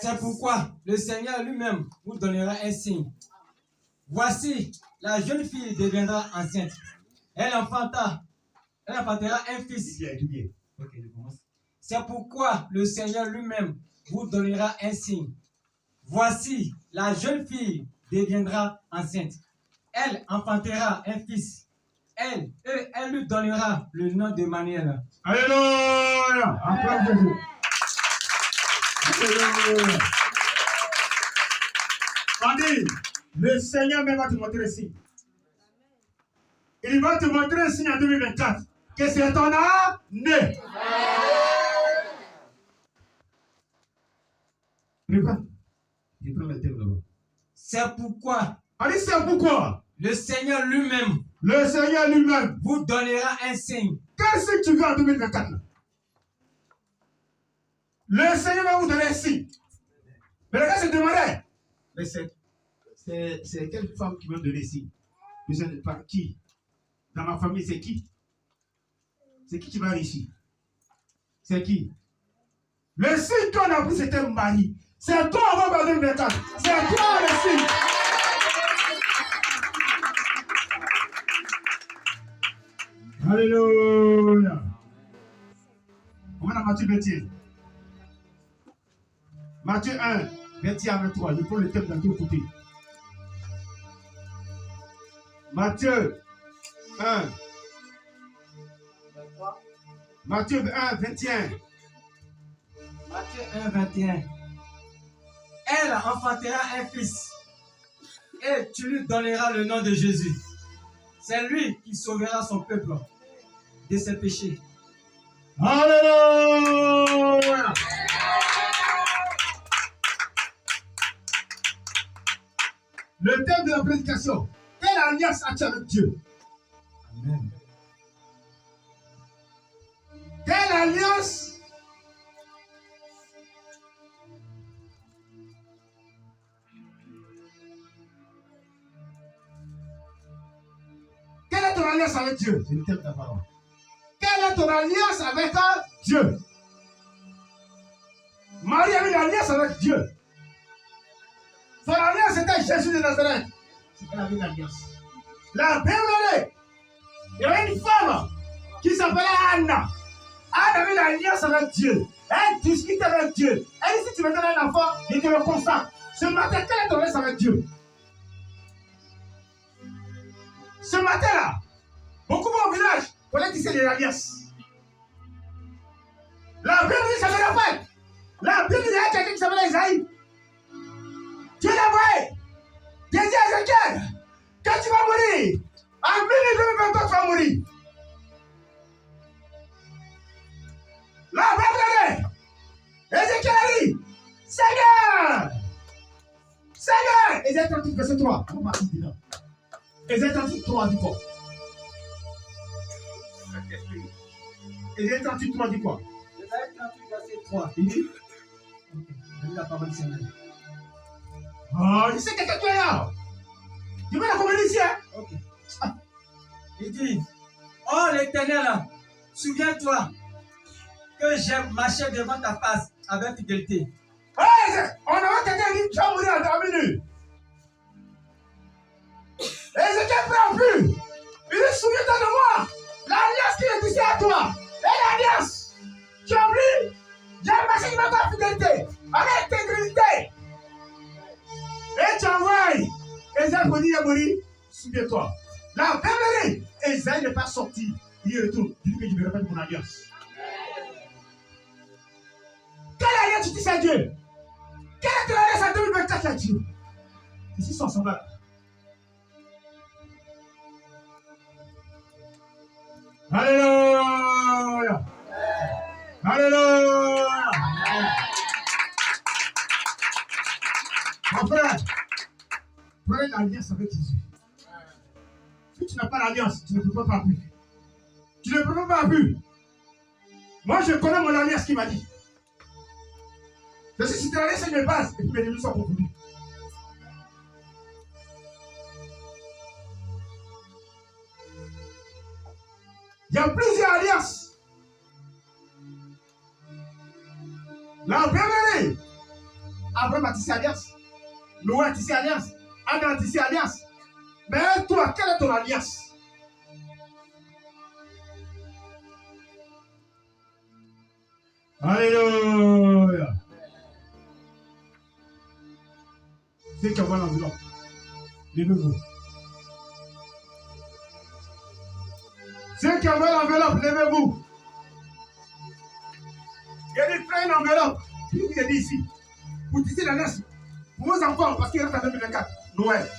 C'est pourquoi le Seigneur lui-même vous donnera un signe. Voici, la jeune fille deviendra enceinte. Elle enfantera un fils. Ok, je commence. C'est pourquoi le Seigneur lui-même vous donnera un signe. Voici, la jeune fille deviendra enceinte. Elle enfantera un fils. Elle lui donnera le nom de Manuel. Alléluia! Applaudissez. Alléluia! André, le Seigneur même va te montrer un signe. Il va te montrer un signe en 2024 que c'est ton année. Prépare. Je prends le thème là-bas. C'est pourquoi. Allez, c'est pourquoi. Le Seigneur lui-même. Le Seigneur lui-même vous donnera un signe. Quel signe tu veux en 2024 là? Le Seigneur va vous donner un signe. Mais le gars se demandait. Mais c'est quelle femme qui m'a donné un signe? Je ne sais pas qui. Dans ma famille, c'est qui? C'est qui va ici? C'est qui? Le signe qu'on a pris, c'était un mari. C'est toi avant en 2024. C'est toi le signe. Alléluia. On va dans Matthieu 21. Matthieu 1, 21 à 23. Je prends le thème dans deux côtés. Matthieu 1. Matthieu 1, 21. Matthieu 1, 21. Elle enfantera un fils. Et tu lui donneras le nom de Jésus. C'est lui qui sauvera son peuple de ses péchés. Alléluia! Le thème de la prédication. Quelle alliance as-tu avec Dieu? Amen. Quelle alliance? Quelle est ton alliance avec Dieu? C'est le thème de la parole. Quelle est ton alliance avec Dieu? Marie avait une alliance avec Dieu. Son alliance était Jésus de Nazareth. Elle avait une alliance. La Bible, il y avait une femme qui s'appelait Anna. Anna avait une alliance avec Dieu. Elle discutait avec Dieu. Elle dit, si tu veux donner un enfant, il te le consacre. Ce matin, quelle est ton alliance avec Dieu? Ce matin-là, beaucoup vont au village pour aller tisser des alliances. La Bible dit, ça me rappelle. La Bible dit, il y a quelqu'un qui s'appelle Isaïe. Dieu l'a envoyé. Dieu dit à Ézéchiel, quand tu vas mourir, en 2023, tu vas mourir. La Bible dit, Ézéchiel a dit, Seigneur, Seigneur, Ézéchiel 38, verset 3. Ézéchiel 38, 3 dit quoi? Ézéchiel 38, 3 dit quoi? Ésaïe 38, verset 3. Il dit, la parole du Seigneur. oh, il sait quelqu'un qui est là. Tu veux la communier ici, hein? Ok. Il dit, oh l'Éternel, souviens-toi que j'ai marché devant ta face avec fidélité. Hey, on a quelqu'un qui dit, tu vas mourir en 3 minutes. Ézéchiel prend plus. Il dit, souviens-toi de moi. L'alliance qui est ici à toi. Et l'alliance. Tu as oublié? J'ai marché devant ta fidélité. Avec intégrité. Et tu envoies. Ézéchiel pour dire, mourir. Souviens-toi. La Bible, Ézéchiel n'est pas sorti. Il retourne. Il dit que je me répète mon alliance. Quelle alliance tu dis à Dieu? Quelle est ton alliance en 2024 à Dieu? Ici, sont ensemble. Alléluia! Alléluia! Mon frère, prenez l'alliance avec Jésus. Si tu n'as pas l'alliance, tu ne peux pas plus. Tu ne peux pas plus. Moi, je connais mon alliance qui m'a dit. Je suis si tu l'alliance, c'est mes bases, et puis mes ennemis sont confondus. Il y a plusieurs alliances. La Bible, Abraham a tissé alliance. Noé a tissé alliance. Adam a tissé alliance. Mais toi, quelle est ton alliance? Alléluia. C'est qui envoie l'enveloppe. Levez-vous. Ceux qui envoient l'enveloppe, levez-vous. Il dit, prenez une enveloppe. Il vous a dit ici. Vous tissez l'alliance pour vos enfants, parce qu'il reste en 2024. Noël.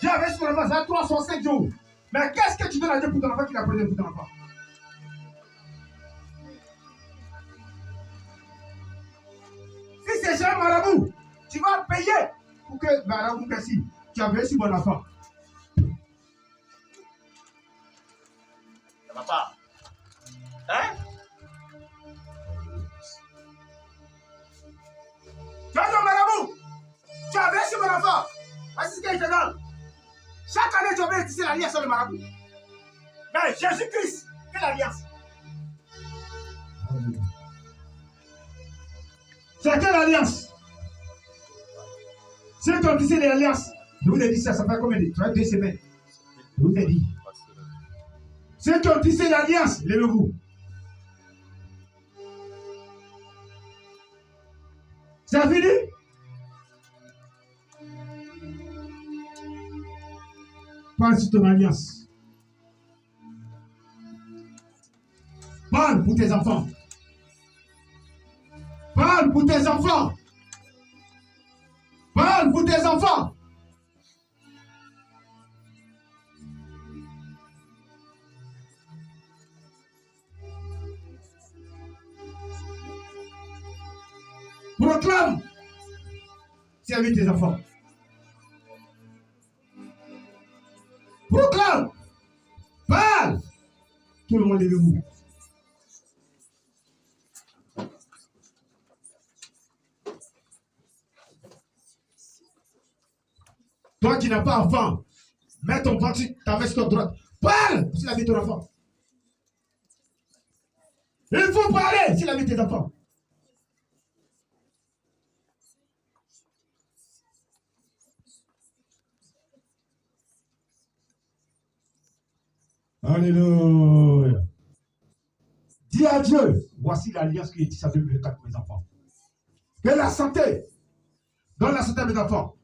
Dieu avait sur l'enfant, ça 365 jours. Mais qu'est-ce que tu donnes à Dieu pour ton enfant qu'il a posé pour ton enfant? Si c'est chez un marabout, tu vas payer pour que marabout, merci, tu as veillé sur mon enfant. Ça va pas. Hein? Tu as ton marabout, tu as veillé sur mon enfant. Voici ce qu'il te donne. Chaque année, tu vas tisser l'alliance sur le marabout. Mais Jésus-Christ, quelle alliance? C'est quelle alliance? C'est ton tissé l'alliance. Je vous ai dit ça, ça fait combien de temps? 2 semaines. Je vous ai dit. C'est ton tissé l'alliance, levez-vous. C'est fini? Parle sur ton alliance. Parle pour tes enfants. Parle pour tes enfants. Parle pour tes enfants. Proclame. Servis tes enfants. Proclame. Parle. Tout le monde levez-vous. Toi qui n'as pas enfant, mets ton ventre sur ta veste droite. Parle s'il a mis ton enfant. Il faut parler s'il a mis tes enfants. Alléluia. Dis à Dieu, voici l'alliance qui est tissée avec mes 4 mes enfants. Que la santé, donne la santé à mes enfants.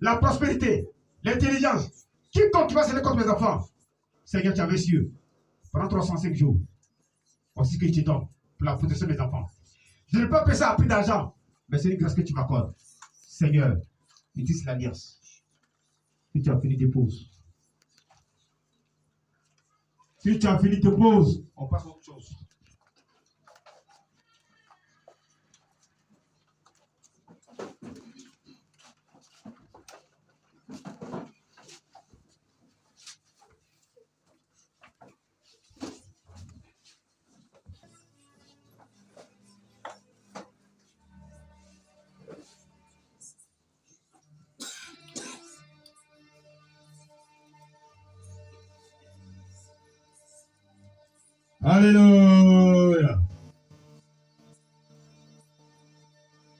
La prospérité, l'intelligence. Quiconque va se lever contre mes enfants, Seigneur, tu as veillé sur eux pendant 305 jours. Voici ce que je te donne pour la protection de mes enfants. Je ne peux pas payer ça à prix d'argent, mais c'est une grâce que tu m'accordes. Seigneur, utilise l'alliance. Si tu as fini, dépose. Si tu as fini, dépose. On passe à autre chose. Alléluia.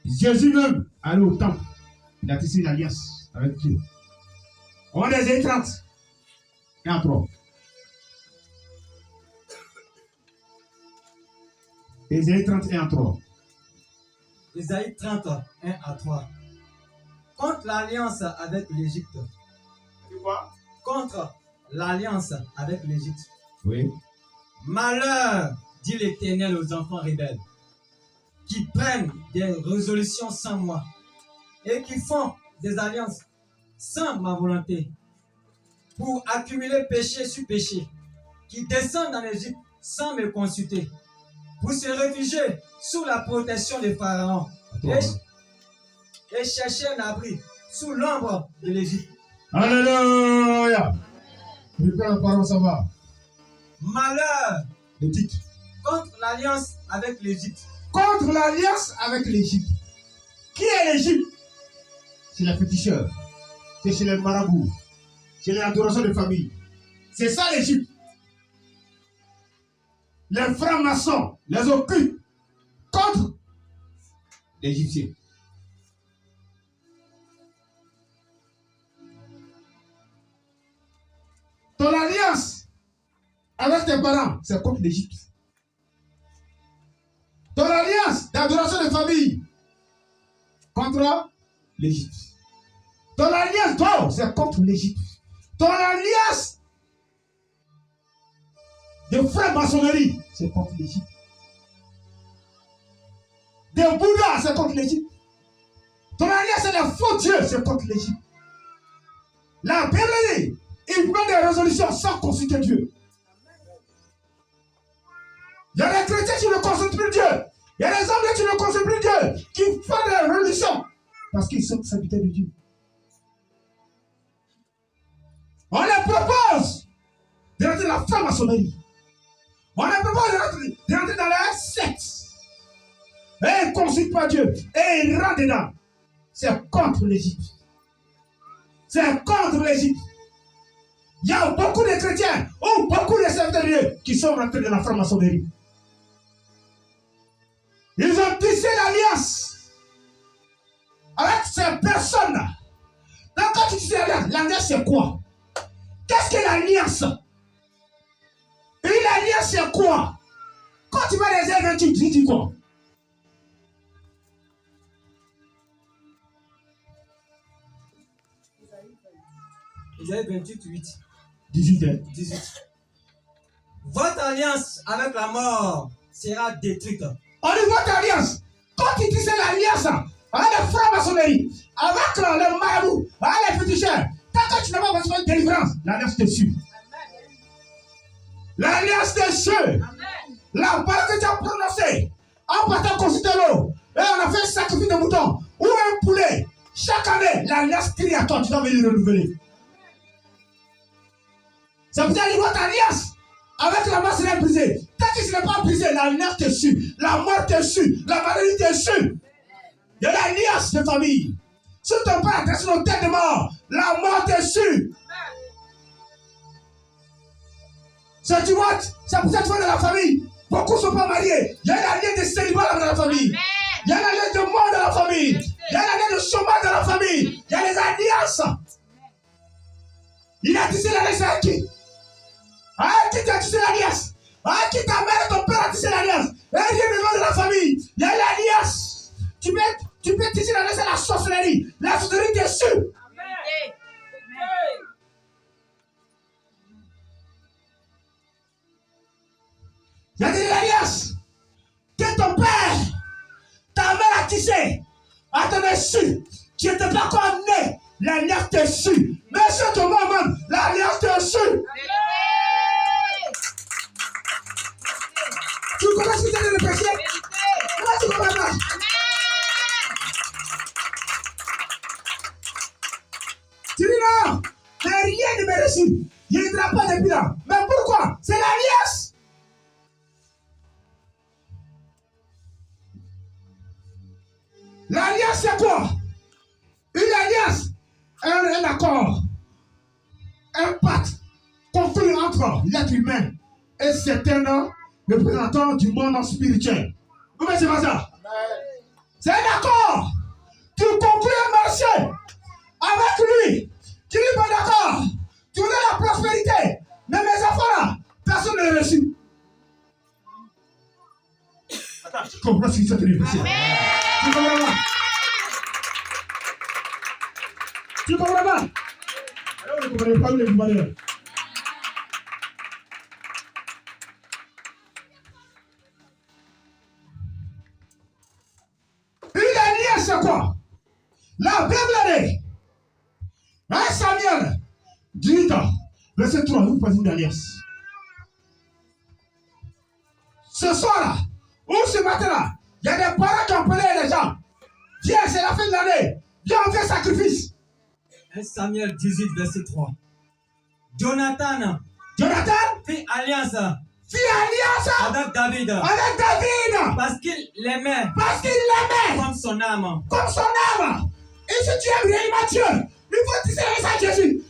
Jésus même allait au temple. Il a tissé une alliance avec Dieu. On est Ésaïe 30 et en 3. Ésaïe 30 et en 3. Ésaïe 30, 1 à 3. Contre l'alliance avec l'Égypte. Quoi? Contre l'alliance avec l'Égypte. Oui. Malheur, dit l'Éternel aux enfants rebelles, qui prennent des résolutions sans moi et qui font des alliances sans ma volonté pour accumuler péché sur péché, qui descendent en Égypte sans me consulter, pour se réfugier sous la protection des pharaons et chercher un abri sous l'ombre de l'Égypte. Alléluia. Répète la parole, ça va. Malheur, Le titre. contre l'alliance avec l'Égypte. Contre l'alliance avec l'Égypte. Qui est l'Égypte? C'est les féticheurs. C'est chez les marabouts. C'est l'adoration de famille. C'est ça l'Égypte. Les francs-maçons, les occultes, contre l'Égyptien. tes parents, c'est contre l'Égypte. Ton alliance d'adoration de famille, contre l'Égypte. Ton alliance d'or, c'est contre l'Égypte. Ton alliance de franc-maçonnerie, c'est contre l'Égypte. De Bouddha, c'est contre l'Égypte. Ton alliance de faux dieux, c'est contre l'Égypte. La Bible dit, il prend des résolutions sans consulter Dieu. Il y a des chrétiens qui ne consultent plus Dieu. Il y a des hommes qui ne consultent plus Dieu, qui font des résolutions parce qu'ils sont serviteurs de Dieu. On leur propose de rentrer dans la franc-maçonnerie. On leur propose de rentrer dans la secte. Et ils ne consultent pas Dieu. Et ils rentrent dedans. C'est contre l'Égypte. C'est contre l'Égypte. Il y a beaucoup de chrétiens ou beaucoup de serviteurs de Dieu qui sont rentrés dans la franc-maçonnerie. Ils ont tissé l'alliance avec ces personnes-là. Donc quand tu dis l'alliance, c'est quoi? Qu'est-ce que l'alliance? Une alliance, c'est quoi? Quand tu vas les événements, tu dis quoi? Isaïe 28, 8. 18. Votre alliance avec la mort sera détruite. On dit votre alliance. Quand tu dis c'est l'alliance avec les francs-maçonnerie, avec les marabouts, avec les féticheurs, tant que tu n'as pas besoin de délivrance, l'alliance te suit. L'alliance te suit. La parole que tu as prononcée, en partant consulter l'eau, et on a fait un sacrifice de mouton ou un poulet. Chaque année, l'alliance crie à toi, tu dois venir renouveler. Ça veut dire que votre alliance avec la mort sera brisée. Tant que ce n'est pas brisé, l'alliance te suit, la mort te suit, la maladie te suit. Il y a l'alliance de famille. Si ton père est sur nos têtes de mort, la mort te suit. C'est tu vois, c'est pour ça que tu vois dans la famille. Beaucoup ne sont pas mariés. Il y a une alliance de célibat dans la famille. Il y a une alliance de mort dans la famille. Il y a une alliance de chômage dans la famille. Il y a les alliances. Il a tissé l'alliance avec qui? Avec qui tu as tissé l'alliance? Avec qui ta mère et ton père a tissé l'alliance? Et il y a des gens de la famille. Il y a l'alliance. Tu peux tisser l'alliance à la sorcellerie. La sorcellerie t'est sûre. Il y a des alliances que ton père, ta mère a tissé, à ton insu. Tu n'étais pas comme né. L'alliance te suit. Mais sur ton moment, l'alliance te suit. Tu comprends ce que tu as de péché? Comment tu comprends pas? Tu dis non, mais rien ne me reçu. Il ne viendra pas depuis là. Mais pourquoi? C'est l'alliance. L'alliance, c'est quoi? Une alliance, un accord, un pacte conclu entre l'être humain et certains représentants du monde spirituel. Vous voyez, c'est pas ça? C'est un accord. Tu conclus un marché avec lui. Tu n'es pas d'accord. Tu voulais la prospérité. Mais mes enfants là, personne ne les reçu. Attends, tu comprends ce qui s'est passé? Tu comprends pas? Tu comprends pas? Alors, vous ne comprenez pas les valeurs. Une alliance, c'est quoi? La Bible dit, 1 Samuel 18 ans, verset 3, vous posez une alliance. Ce soir-là, ou ce matin-là, il y a des parents qui ont appelé les gens. Viens, c'est la fin de l'année. Viens, on fait sacrifice. 1 Samuel 18, verset 3. Jonathan Fit alliance alliance avec David. Parce qu'il l'aimait. Comme son âme. Et si tu aimes réellement Dieu, il faut tisser l'alliance à Jésus.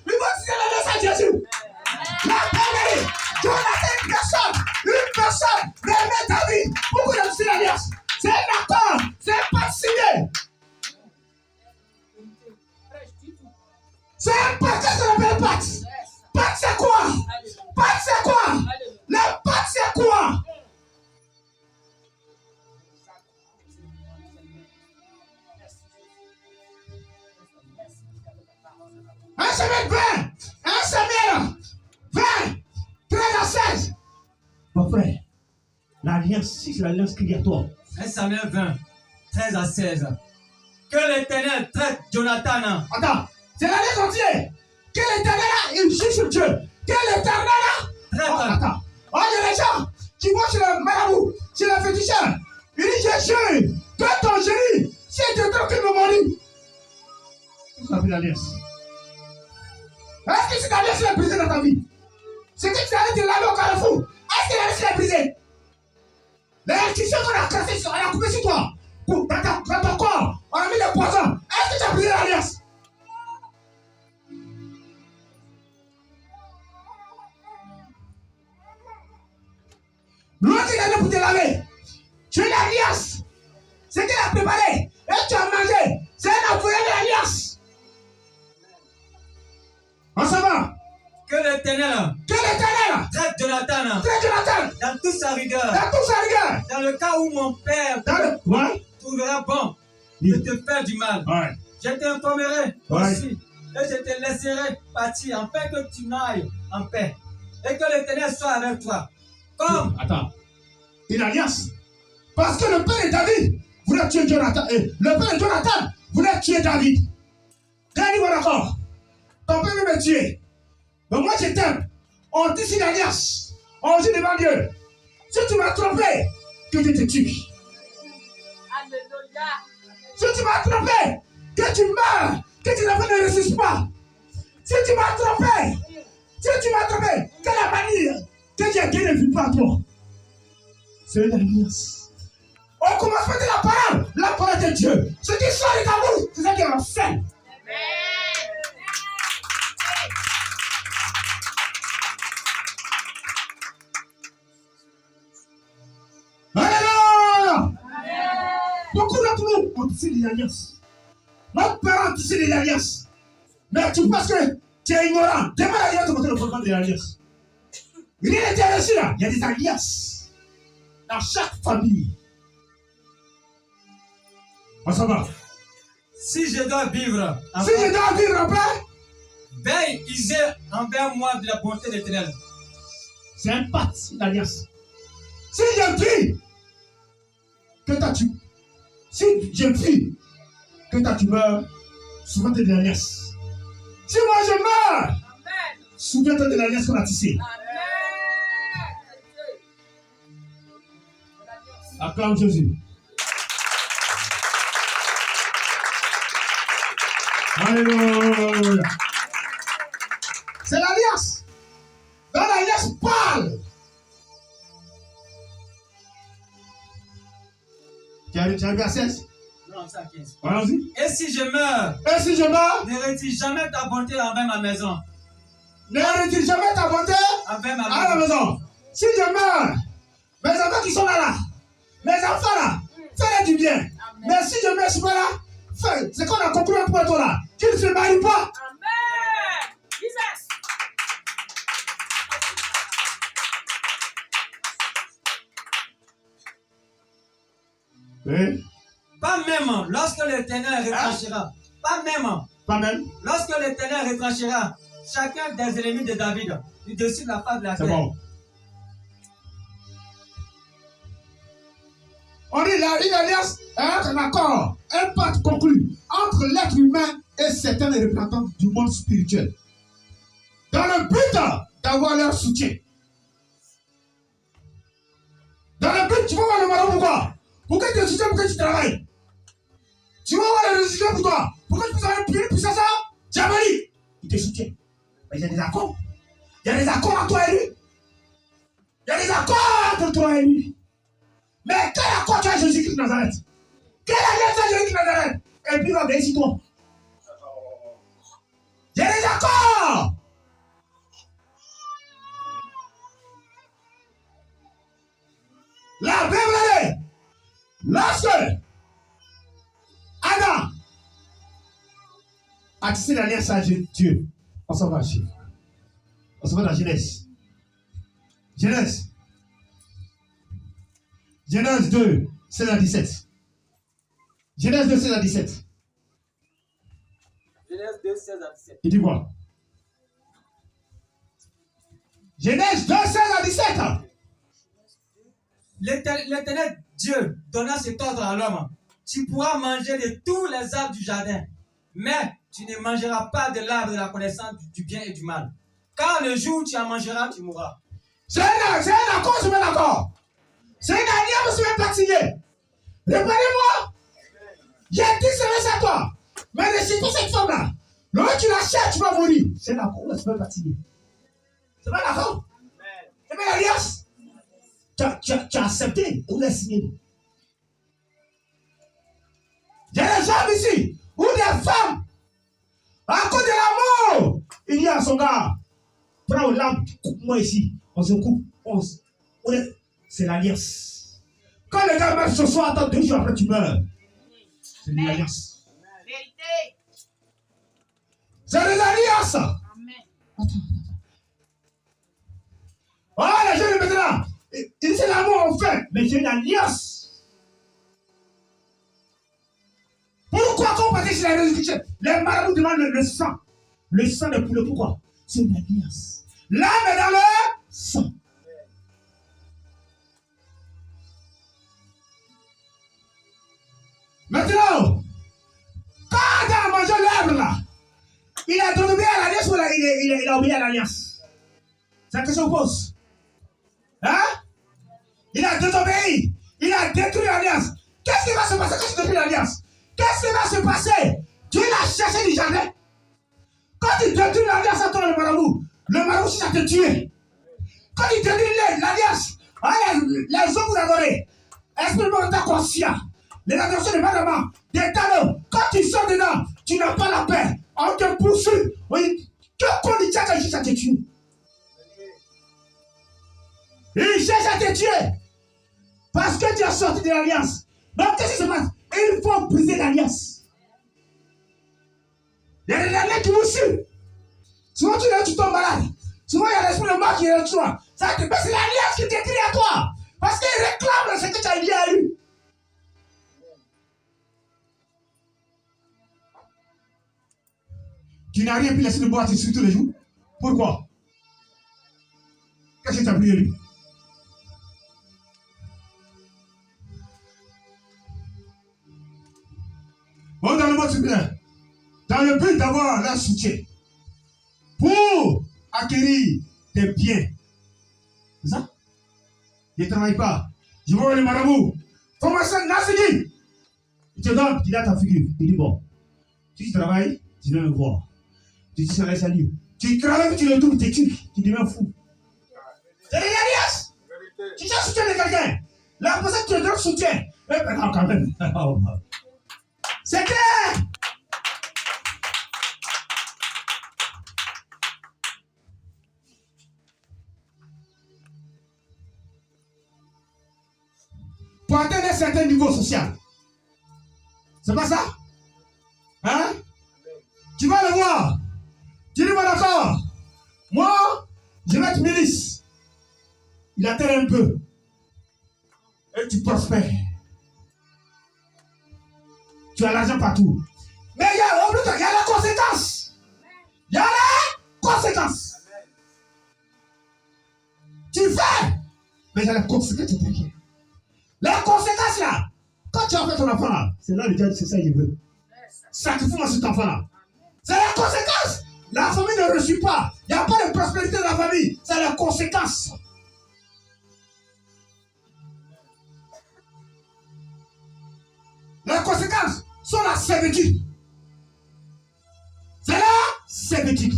La Bible, Jonathan, une personne, réellement David. Pourquoi il a tissé l'alliance? C'est un accord, c'est un pacte signé. C'est un pacte, ça s'appelle pacte. Pacte, c'est quoi? Le l'alliance, si c'est l'alliance qui est à toi. 1 Samuel 20, 13 à 16. Que l'Éternel traite Jonathan. Attends, c'est l'alliance entière. Que l'Éternel il juge sur Dieu. Que l'Éternel attends. Oh, il y a des gens qui vont chez le marabout, chez le féticheur. Il dit, je jure que ton génie, si tu te qu'il me maudit. Ça fait l'alliance. Est-ce que cette alliance est brisée dans ta vie? C'est que tu arrêtes de laver au carrefour. Est-ce que l'alliance est brisée? L'électricité qu'on a cassée, on a coupé sur toi. Dans ton corps, on a mis le poison. Est-ce que tu as brisé l'alliance? L'autre il est là pour te laver. Tu as une alliance. Ce qu'il a préparé et tu as mangé, c'est un employé de l'alliance. On s'en va. Que l'Éternel traite Jonathan. Dans toute sa rigueur. Dans le cas où mon père trouvera bon de te faire du mal. Je t'informerai aussi et je te laisserai partir afin que tu n'ailles en paix. Et que l'Éternel soit avec toi. Comme. Attends. Une alliance. Parce que le père de David voulait tuer Jonathan. Et le père de Jonathan voulait tuer David. David, voilà d'accord. Ton père veut me tuer. Mais moi je t'aime. On tisse une alliance. On dit devant Dieu. Si tu m'as trompé, que je te tue. Alléluia. Si tu m'as trompé, que tu meurs, que tu ne ressuscites pas. Si tu m'as trompé, que la manière que Dieu ne vit pas toi. C'est une alliance. On commence par la parole de Dieu. Ce qui sort de ta bouche, c'est ça qui est en scène. Alléluia! Beaucoup d'entre nous ont tissé des alliances. Notre parents ont tissé des alliances. Mais tu penses que tu es ignorant. Demain, il y a le programme des alliances. Il est intéressé là. Il y a des alliances dans chaque famille. On s'en va. Si je dois vivre en paix, veille, user envers moi de la bonté de l'Éternel. C'est un pacte, une alliance. Si je prie, que t'as-tu? Si je prie, que t'as-tu meurs, souviens-toi de l'alliance. Si moi je meurs, souviens-toi de l'alliance qu'on a tissée. Acclame Jésus. Alléluia. C'est l'alliance. Dans l'alliance parle. Tu as vu à 16? Non, c'est à 15. Allons-y. Et si je meurs, ne retire jamais ta bonté envers ma maison. Ne retire jamais ta bonté envers ma à la maison. Si je meurs, mes enfants qui sont là, mes enfants là, fais-les du bien. Amen. Mais si je meurs, je suis pas là, c'est qu'on a conclu un point là. Tu ne se maries pas. Amen. Jesus. Oui. Pas même lorsque l'Éternel retranchera. Pas même. Lorsque l'Éternel retranchera chacun des ennemis de David du dessus de la face de la terre. C'est bon. On dit là, une alliance, un accord, un pacte conclu entre l'être humain et certains représentants du monde spirituel. Dans le but d'avoir leur soutien. Dans le but, tu vas voir le malheur pourquoi? Pourquoi tu es soutien, pourquoi tu travailles? Tu vas voir le résultat pour toi. Pourquoi tu peux avoir une puissance? Diabolique. Il te soutient. Mais il y a des accords. Il y a des accords entre toi et lui. Il y a des accords entre toi et lui. Mais quel accord tu as Jésus-Christ de Nazareth? Quelle alliance tu as Jésus-Christ de Nazareth? Et puis il va venir sur toi. Il y a des accords. La Bible dit, lorsque Adam a tissé l'alliance à Dieu, on s'en va chez. On s'en va dans Genèse. Genèse 2, 16 à 17. Genèse 2, 16 à 17. Genèse 2, 16 à 17. Il dit quoi? Genèse 2, 16 à 17. l'Éternel Dieu donna cet ordre à l'homme. Tu pourras manger de tous les arbres du jardin, mais tu ne mangeras pas de l'arbre de la connaissance du bien et du mal. Car le jour où tu en mangeras, tu mourras. C'est un accord, je suis d'accord. C'est un alliance, je suis pas signé. Répondez-moi. J'ai dit c'est à toi. Mais ne suis pas cette femme-là. Lorsque tu la cherches, tu vas mourir. C'est un accord, je suis pas signé. C'est pas d'accord. C'est pas l'alliance. Tu as accepté ou l'as signé. Il y a des hommes ici, ou des femmes, à cause de l'amour, il dit à son gars, prends l'arbre, coupe-moi ici, on se coupe, c'est l'alliance. Quand le gars meurt ce soir, attends 2 jours après tu meurs. C'est une alliance. Vérité. C'est une alliance. Amen. Attends. Oh, les gens maintenant, ils c'est l'amour en fait, mais c'est une alliance. Pourquoi quand on partit sur la résurrection, les marabouts demandent le sang. Le sang de poulet, pourquoi? C'est une alliance. L'âme est dans le sang. Maintenant, quand il a mangé l'herbe là, il a désobéi à l'alliance ou il a obéi à l'alliance? C'est la question que je pose. Hein? Il a désobéi. Il a détruit l'alliance. Qu'est-ce qui va se passer quand tu détruis l'alliance? Qu'est-ce qui va se passer? Tu l'as cherché du jardin. Quand tu détruis l'alliance à toi, le marabout, ça te tue. Quand tu détruis l'alliance, les hommes vous adorez. Esprit-moi ta conscience. Les adorations de madame, des talons. Quand tu sors dedans, tu n'as pas la paix. On te poursuit. Oui. Que qu'on dit que ça te tue? Il cherche à te tuer. Parce que tu as sorti de l'alliance. Donc, qu'est-ce qui se passe? Il faut briser l'alliance. Il y a des alliances qui vous suivent. Souvent, tu tombes malade. Souvent, il y a l'esprit de mort qui est sur toi. C'est l'alliance qui t'écrit à toi. Parce qu'il réclame ce que tu as dit à lui. Tu n'as rien pu laisser de boire dessus tous les jours. Pourquoi? Qu'est-ce que tu as pris de lui? Bon, dans le mot supérieur, dans le but d'avoir leur soutien, pour acquérir des biens. C'est ça? Je ne travaille pas. Je vois le marabout. Formation Nassidi. Il te donne, il a ta figure. Il dit bon, si tu travailles, tu viens me voir. Tu dis ça laisse à Dieu. Tu travailles, tu le doubles, tu deviens fou. C'est l'alliance. Tu cherches soutien de quelqu'un. La personne qui te donne soutien. Eh ben non, quand même. C'est clair. Pour atteindre un certain niveau social. C'est pas ça? Hein? Tu vas le voir. Tu dis, bon d'accord. Moi, je vais être milice. Il atteint un peu. Et tu prospères. Tu as l'argent partout. Mais il y a la conséquence. Il y a la conséquence. Tu fais. Mais il y a la conséquence, tu t'inquiètes. La conséquence là, quand tu as fait ton enfant là, c'est là le diable, c'est ça qu'il veut. Sacrifie-moi cet enfant là. C'est la conséquence. La famille ne reçoit pas. Il n'y a pas de prospérité dans la famille. C'est la conséquence. La conséquence sont la servitude. C'est la servitude.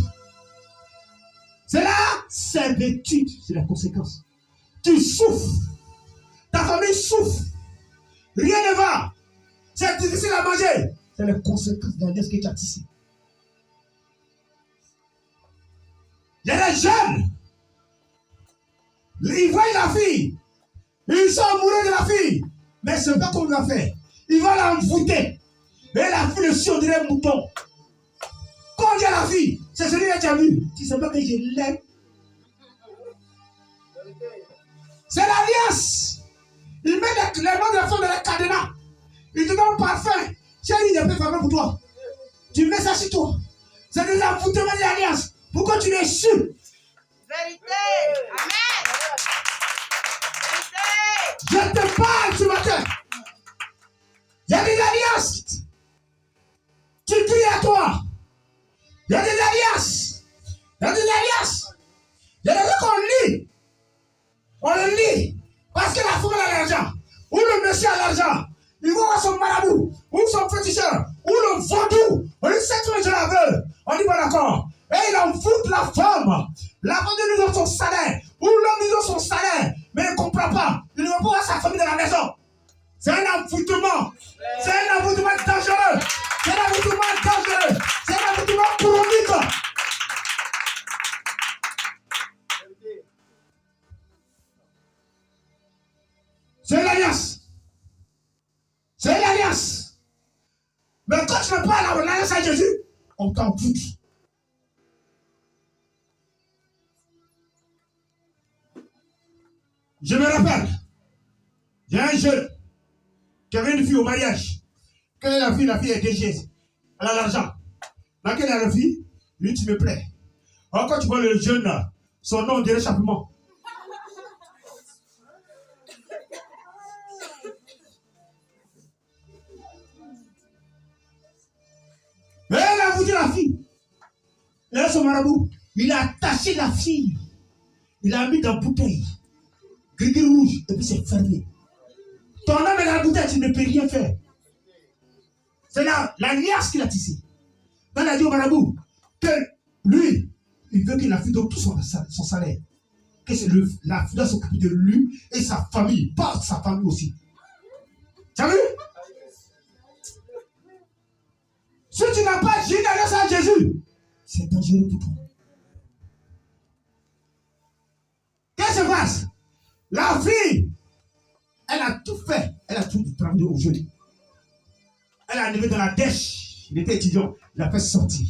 C'est la servitude. C'est la conséquence. Tu souffres. Ta famille souffre. Rien ne va. C'est difficile à manger. C'est la conséquence de ce que tu as ici. Il y a des jeunes. Ils voient la fille. Ils sont amoureux de la fille. Mais ce n'est pas qu'on l'a fait. Ils vont l'envoûter. Et la fille le suit, on dirait un mouton. Quand on dit à la fille, c'est celui-là que tu as vu. Tu ne sais pas que je l'aime. C'est l'alliance. Il met les mains de la femme dans la cadenas. Il te donne parfum. Chérie, il est plus faveur pour toi. Tu mets ça sur toi. C'est des envoûtements de l'alliance. Pourquoi tu es sûr? Vérité. Amen. Vérité. Je te parle ce matin. Il y a des alliances qui crient à toi. Il y a des alliances. Il y a des alliances. Il y a des trucs qu'on lit. On le lit. Parce que la femme a l'argent. Ou le monsieur a l'argent. Il va voir son marabout. Ou son féticheur. Ou le vaudou. On dit c'est tout le gens veulent. On dit bon d'accord. Et il envoûte la femme. La femme lui donne son salaire. Ou l'homme lui donne son salaire. Mais il ne comprend pas. Il ne veut pas voir sa famille dans la maison. C'est un envoûtement. C'est un envoûtement dangereux. C'est un envoûtement dangereux. C'est un envoûtement chronique. C'est l'alliance. C'est l'alliance. Mais quand tu ne parles à l'alliance à Jésus, on t'en fout. Je me rappelle, il y a un jeune qui avait une fille au mariage. Quelle est la fille? La fille est DG. Elle a l'argent. Laquelle est la fille? Lui, tu me plais. Alors quand tu vois le jeune là, son nom dirait simplement. Mais elle a voulu la fille. Et là, son marabout, il a attaché la fille. Il l'a mis dans la bouteille. Gris rouge, et puis c'est fermé. Ton homme est dans la bouteille, tu ne peux rien faire. C'est l'alliance qu'il a tissée. Il a dit au marabout que lui, il veut que la fille donne tout son salaire. Que la fille doit s'occuper de lui et sa famille, pas sa famille aussi. Tu as vu? Si tu n'as pas une alliance à Jésus, c'est dangereux pour toi. Qu'est-ce qui se passe? La fille, elle a tout fait. Elle a tout travaillé au jeune. Elle est arrivée dans la dèche. Il était étudiant. Il a fait sortir.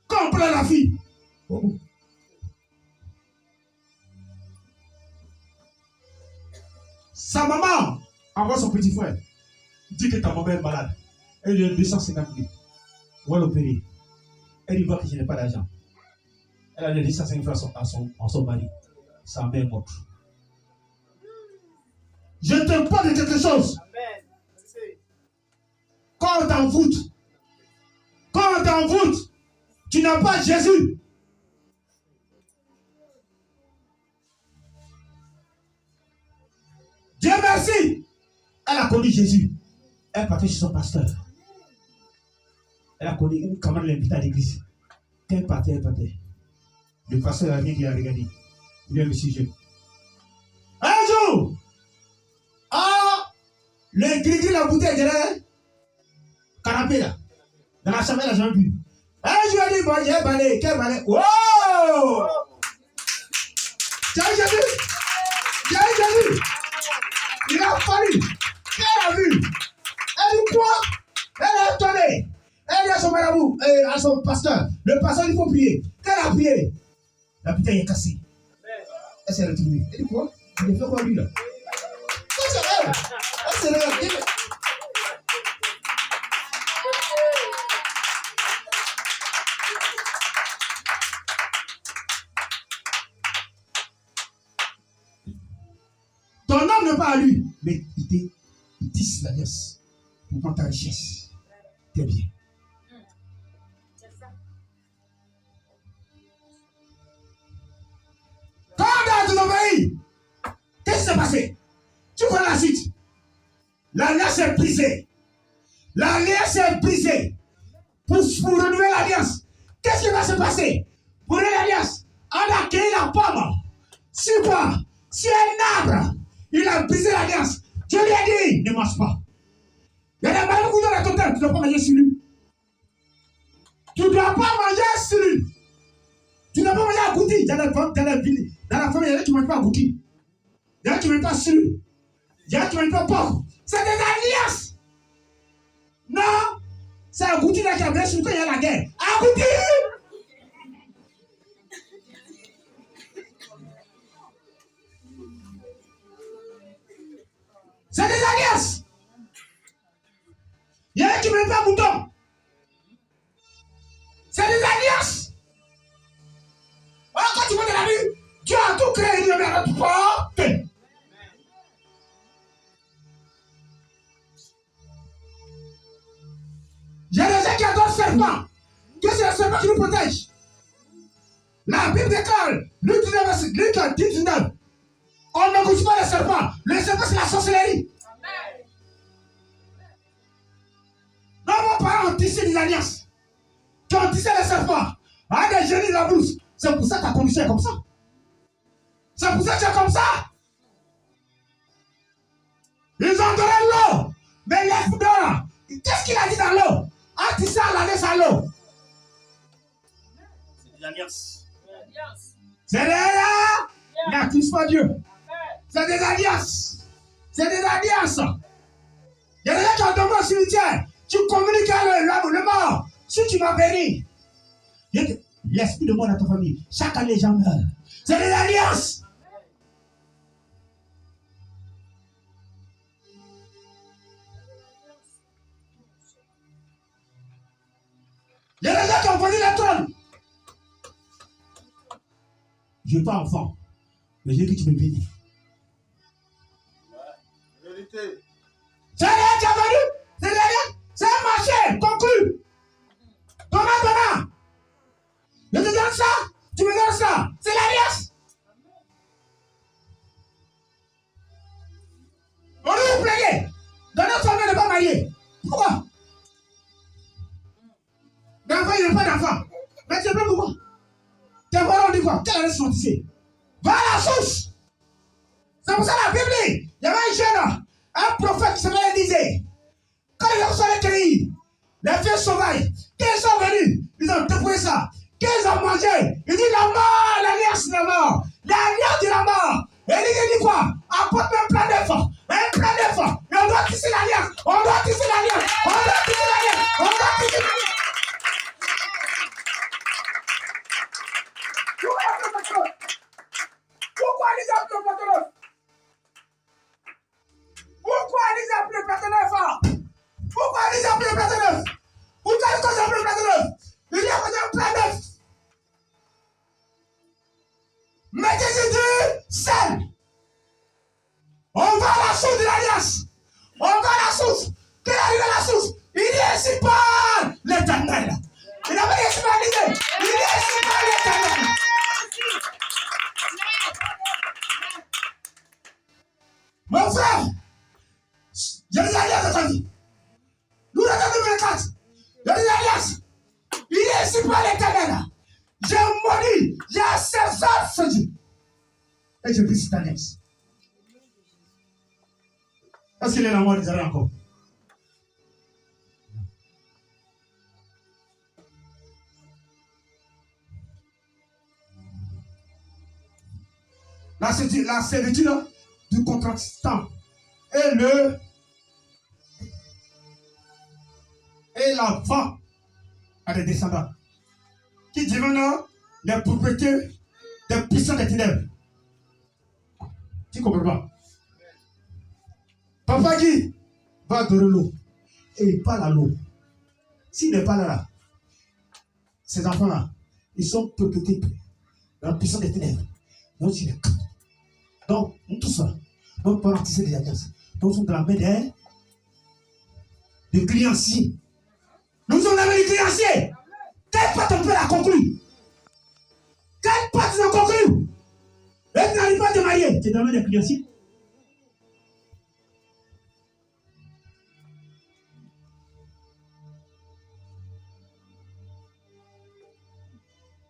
Quand on prend la fille, sa maman envoie son petit frère. Dit que ta maman est malade. Elle lui donne 250 000. On va l'opérer. Elle lui voit que je n'ai pas d'argent. Elle a donné 250 000 à son mari. Sa mère est morte. Je te parle de quelque chose. Amen. Quand on t'envoûte, tu n'as pas Jésus. Dieu merci. Elle a connu Jésus. Elle partait chez son pasteur. Elle a connu une camarade l'invite à l'église. Quand elle partait. Le pasteur a dit qu'il a regardé. Il est le sujet. Un jour, le gris la bouteille derrière canapé là. Dans la chambre, elle n'a jamais bu. Un jour, il a dit, bon, j'ai balai. Quel balai? Wow! Tu as Jésus? Il a fallu. Elle a vu. Elle dit quoi? Elle a étonné. Elle dit à son marabout, à son pasteur. Le pasteur, il faut prier. Qu'elle a prié? La bouteille est cassée. Elle s'est retrouvée. Elle dit quoi? Il a fait quoi lui là? Elle s'est retrouvée. Ton homme n'est pas à lui, mais il tisse l'alliance pour prendre ta richesse. T'es bien. Quand dans ton pays, qu'est-ce qui s'est passé? Tu vois la suite. L'alliance est brisée. L'alliance est brisée. Pour renouveler l'alliance, qu'est-ce qui va se passer? Pour renouveler l'alliance, on a créé la pomme. Si quoi? Si un arbre, il a brisé l'alliance, Dieu lui a dit, ne mange pas. Il y a des malades qui dans la totale, tu ne dois pas manger sur lui. Tu ne dois pas manger sur lui. Tu ne dois pas manger à goûter. Dans la famille, il y a qui ne mangent pas à goûter. Il y a qui ne mangent pas sur lui. Il y a qui ne mangent pas porc. C'est des alliances. Non, c'est à goûter là qui a bien sur quand il y a la guerre. À goûter. C'est des alliances. Il y a qui ne mangent pas mouton. C'est des alliances. Alors quand tu vas dans la rue, Dieu a tout créé, il y a une porte. serpent. Que c'est le serpent qui nous protège. La Bible déclare, Luc 19, on ne goûte pas le serpent. Le serpent, c'est la sorcellerie. Nos parents ont tissé des alliances. Qui ont tissé le serpent. Avec des génies de la brousse. C'est pour ça que ta condition est comme ça. C'est pour ça que tu es comme ça. Ils ont donné l'eau. Mais l'œuf d'or. Qu'est-ce qu'il a dit dans l'eau? A tissé l'alliance à l'eau. C'est des alliances. C'est des alliances. N'accuse pas Dieu. C'est des alliances. C'est des alliances. Il y a des gens qui ont tombé au cimetière. Tu communiques avec le mort. Si tu m'as béni, l'esprit de mort dans ta famille. Chaque année, les gens meurent. C'est des alliances. Il y a des gens qui ont volé le trône. Je n'ai pas enfant. Mais j'ai dit que tu me bénis. Vérité. C'est rien qui a venu. C'est rien. C'est un marché conclu. Donnant. Je te donne ça. Tu me donnes ça. C'est l'alliance. On est plagué. Donnant son mère n'est pas marié. Pourquoi? D'enfant, il n'y a pas d'enfant. Mais tu sais pas pourquoi? Tes parents dit quoi? Quelle année sont ici? Va à la source. C'est pour ça la Bible. Il y avait un jeune, un prophète qui s'appelait Élisée. Quand les gens sont allés cueillir, les filles sauvages, quand ils sont venus, ils ont dépouillé ça. Quand ils ont mangé, ils disent la mort, l'alliance de la mort. L'alliance de la mort. Et Élisée dit quoi? Apporte un plan d'effort. Un plan d'effort. Et on doit tisser l'alliance. On doit tisser l'alliance. On doit tisser l'alliance. On doit tisser l'alliance. Pourquoi Élisée a pris le plateau neuf? Pourquoi Élisée a pris le plateau neuf? Pourquoi Élisée a pris le plateau neuf? Pourquoi Élisée a pris le plateau neuf? Il y a un plan neuf. Mettez-y du sel. On va à la source de l'alliance. On va à la source. Quelle arrive à la source? Il dit ainsi par l'Éternel. Il a dit ainsi par l'Éternel. Il dit ainsi par l'Éternel. Mon frère, il y a des alliances dans ta vie. Nous attendons 24. Il y a des alliances. Il est ici par l'Éternel. J'ai maudit, j'ai César ce Dieu. Et je vis cette alliance. Est-ce qu'il est la mort d'Israël encore? La servitude du contractant et la vente à des descendants qui deviennent les propriétés des puissants des ténèbres. Tu comprends pas? Papa dit va adorer l'eau et il parle à l'eau. S'il n'est pas là, ces enfants-là, ils sont propriétés de la puissance des ténèbres. Donc, il est. Donc, nous tous là, nous parlons tisser des alliances. Nous sommes dans la main des créanciers. Nous sommes dans la main des créanciers. Quelle part on peut la conclure? Quelle part tu as conclure? Et tu n'arrives pas à te marier. Tu es dans la main des créanciers.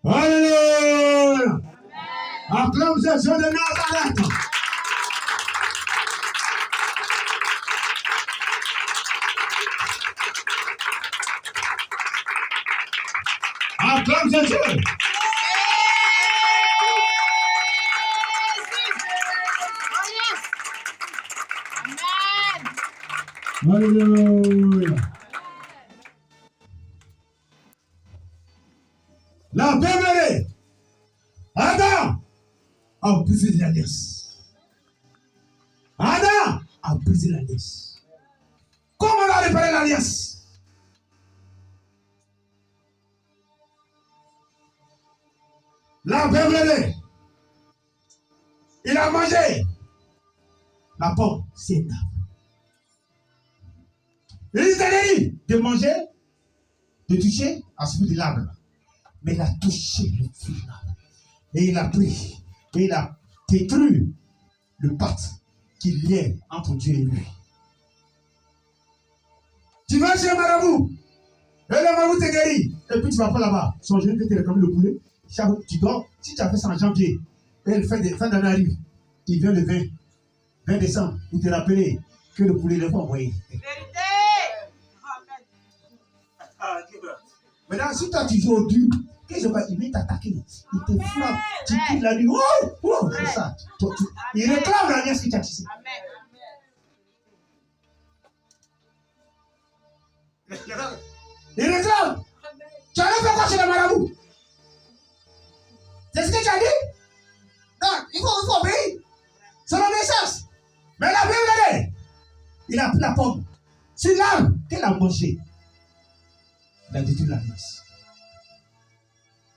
Alléluia! Acclame Jésus de Nazareth. Acclame Jésus. Alléluia. La Bible, Adam a brisé l'alliance. Adam a brisé l'alliance. Comment on a réparé l'alliance? La Bible, il a mangé la pomme, c'est un arbre. Il s'est dit de manger de toucher à ce bout de l'arbre. Mais il a touché le fruit de l'arbre. Et il a pris. Et il a détruit le pacte qui liait entre Dieu et lui. Tu vas chez un marabout. Et le marabout te guérit. Et puis tu vas pas là-bas. Son genou qui te réclame le poulet. Tu dors. Si tu as fait ça en janvier, et le fin d'année arrive, il vient le 20 décembre, pour te rappeler que le poulet n'est pas envoyé. Vérité. Maintenant, si toi tu joues au dur, qu'est-ce que il vient t'attaquer, il te frappe, tu quittes la nuit, oh, c'est ça. Il réclame l'alliance que tu as tissée. Il réclame. Tu allais faire quoi chez le marabout? C'est ce que tu as dit? Non, il faut obéir. C'est l'obéissance. Mais la Bible, il a pris la pomme. C'est l'arbre qu'elle a mangé. Il a détruit l'alliance.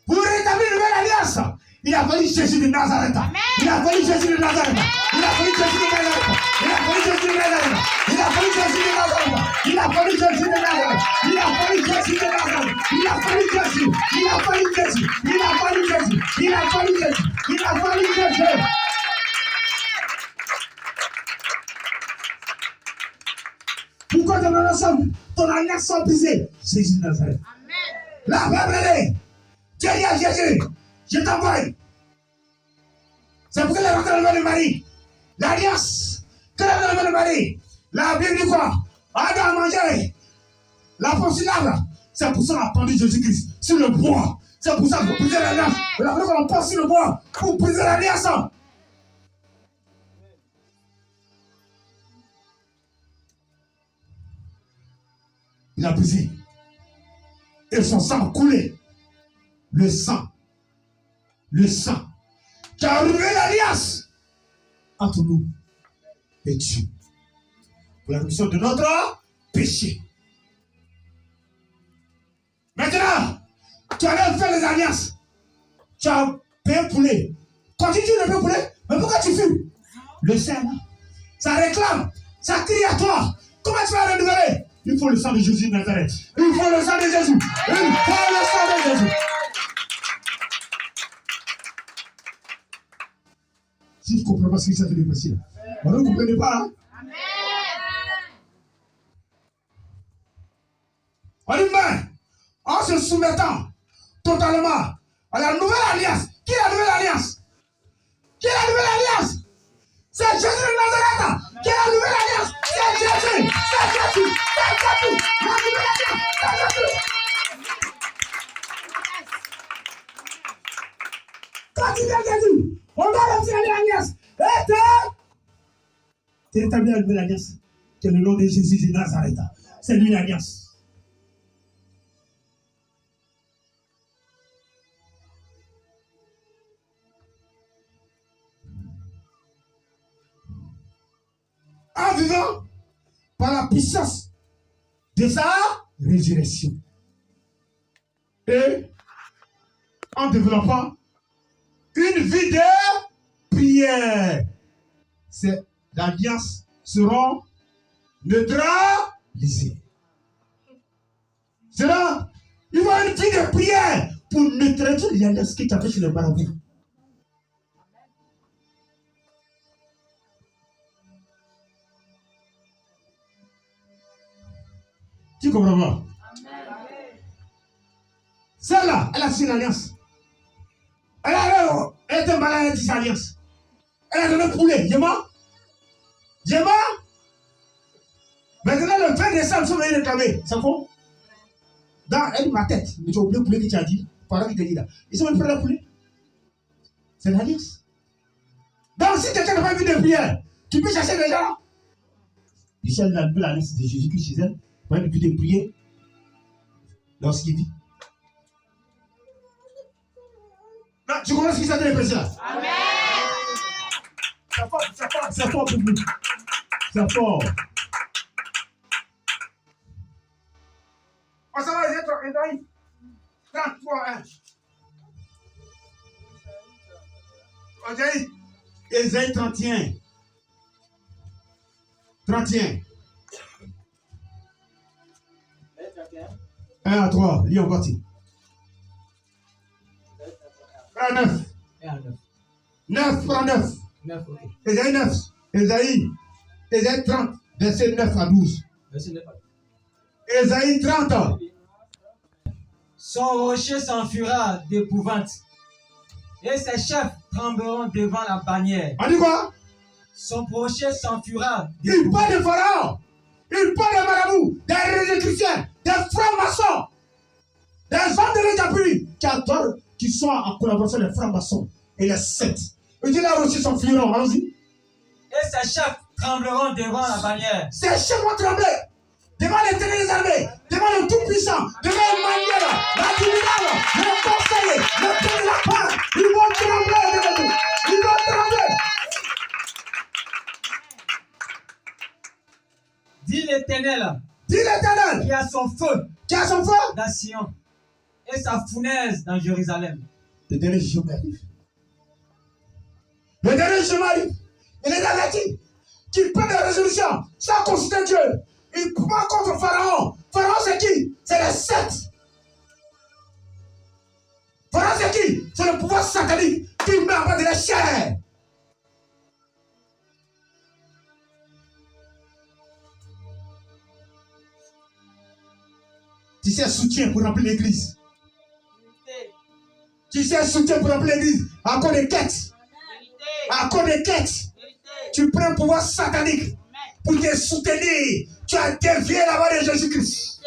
Pour rétablir une nouvelle alliance, il a fallu Jésus de Nazareth. Il a fallu Jésus de Nazareth. Il a fallu Jésus de Nazareth. Il a fallu Jésus de Nazareth. Il a fallu Jésus de Nazareth. Il a fallu Jésus de Nazareth. Il a fallu Jésus de Nazareth. Il a fallu Jésus. Il a fallu Jésus. Il a fallu Jésus. Il a fallu Jésus. Il a fallu Jésus. Pourquoi ton alliance sont brisées? Jésus de Nazareth. La Bible, Dieu dit à Jésus, je t'envoie. C'est pour que les rentrées de Marie, l'alliance que les rentrées de Marie, la Bible dit quoi? Adam a mangé la pomme sur l'arbre. C'est pour ça qu'on a pendu Jésus-Christ sur le bois. C'est pour ça qu'il faut briser l'alliance. Il a fallu qu'on pense sur le bois pour briser l'alliance. Il a brisé. Et son sang a coulé. Le sang qui a renouvelé l'alliance entre nous et Dieu pour la rémission de notre péché. Maintenant, tu allais faire les alliances. Tu as payé un poulet. Quand tu dis le pain poulet, mais pourquoi tu fumes? Le sang, ça réclame, ça crie à toi. Comment tu vas renouveler? Il faut le sang de Jésus de Nazareth. Il faut le sang de Jésus. Il faut le sang de Jésus. Si vous ne comprenez pas ce qui s'est fait passer, vous ne comprenez pas. Hein? On dit, mais en se soumettant totalement à la nouvelle alliance. Qui est la nouvelle alliance? Qui est la nouvelle alliance? C'est Jésus de Nazareth. Qui est la nouvelle alliance? C'est Jésus. C'est Jésus. C'est Jésus. La nouvelle alliance. C'est Jésus. Quand tu viens Jésus, on doit rétablir l'alliance. Tu rétablis la nouvelle alliance. C'est le nom de Jésus de Nazareth. C'est lui l'alliance. En vivant par la puissance de sa résurrection. Et en développant une vie de prière. Ces alliances seront neutralisées. C'est là, il va y avoir une vie de prière pour neutraliser les alliances qui t'avaient chez le marabout. Tu comprends pas? Celle-là, elle a signé l'alliance. Elle était malade, elle a signé l'alliance. Elle a donné le poulet. J'ai mort. Maintenant, le 20 décembre, ils sont venus réclamer. C'est quoi? Dans ma tête, mais tu as oublié le poulet que tu as dit. Pendant qu'il te dit là. Ils sont venus prendre le poulet. C'est l'alliance. Donc, si quelqu'un n'a pas vu de prière, tu peux chercher les gens. Michel a vu l'alliance de Jésus-Christ chez elle. Pour elle de prier lorsqu'il vit. Non, tu comprends ce qui s'est dit là? Amen. C'est fort pour vous. C'est fort. On s'en va, Ésaïe 33, 1. On dit Ésaïe 31. 31. 1 à 3, lis en partie. 1 à 9. 1 à 9. 9, prends 9. 9, ok. Ésaïe 9. Ésaïe 30, verset 9 à 12. Verset 9 à 12. Ésaïe 30. Son rocher s'enfuira d'épouvante, et ses chefs trembleront devant la bannière. On dit quoi? Son rocher s'enfuira Il d'épouvante. parle de pharaon. Il parle de marabouts, des religieux chrétiens, des francs-maçons, des hommes de l'État qui adorent, qui sont en collaboration avec les francs-maçons et les sectes. Il dit là aussi s'enfuiront. Allons-y. Et ses chefs trembleront devant la bannière. Ces chefs vont trembler devant l'Éternel des armées, devant le Tout-Puissant, devant Emmanuel, la Divinale, le conseiller, le Père de la part. Ils vont trembler devant nous. Ils vont trembler. Dit l'Éternel, Dit l'Éternel, qui a son feu qui a son feu. dans Sion et sa fournaise dans Jérusalem. Le dernier jugement arrive. Le dernier jugement arrive. Il est averti qu'il prend des résolutions sans consulter Dieu. Il prend contre Pharaon. Pharaon, c'est qui? C'est les sectes. Pharaon, c'est qui? C'est le pouvoir satanique qui met en bas de la chair. Tu sais, soutien pour remplir l'église. Tu sais, soutien pour remplir l'église. À cause des quêtes. À cause des quêtes. Tu prends un pouvoir satanique pour te soutenir. Tu as dévié la voie de Jésus-Christ.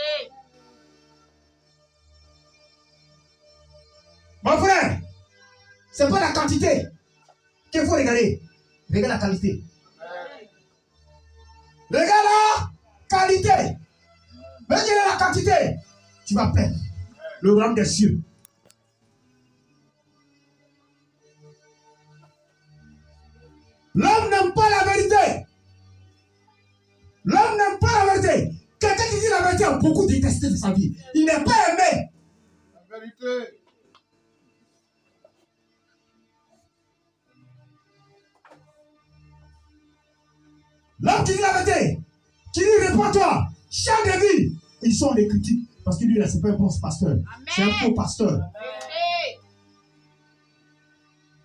Mon frère, ce n'est pas la quantité qu'il faut regarder. Regarde la qualité. Regarde la qualité. Mais regarde la quantité. Tu vas perdre le royaume des cieux. L'homme n'aime pas la vérité. L'homme n'aime pas la vérité. Quelqu'un qui dit la vérité a beaucoup détesté de sa vie. Il n'est pas aimé. La vérité. L'homme qui dit la vérité, qui dit réponds-toi, chant de vie, ils sont les critiques. Parce qu'il dit là, c'est pas un bon pasteur. C'est un faux pasteur.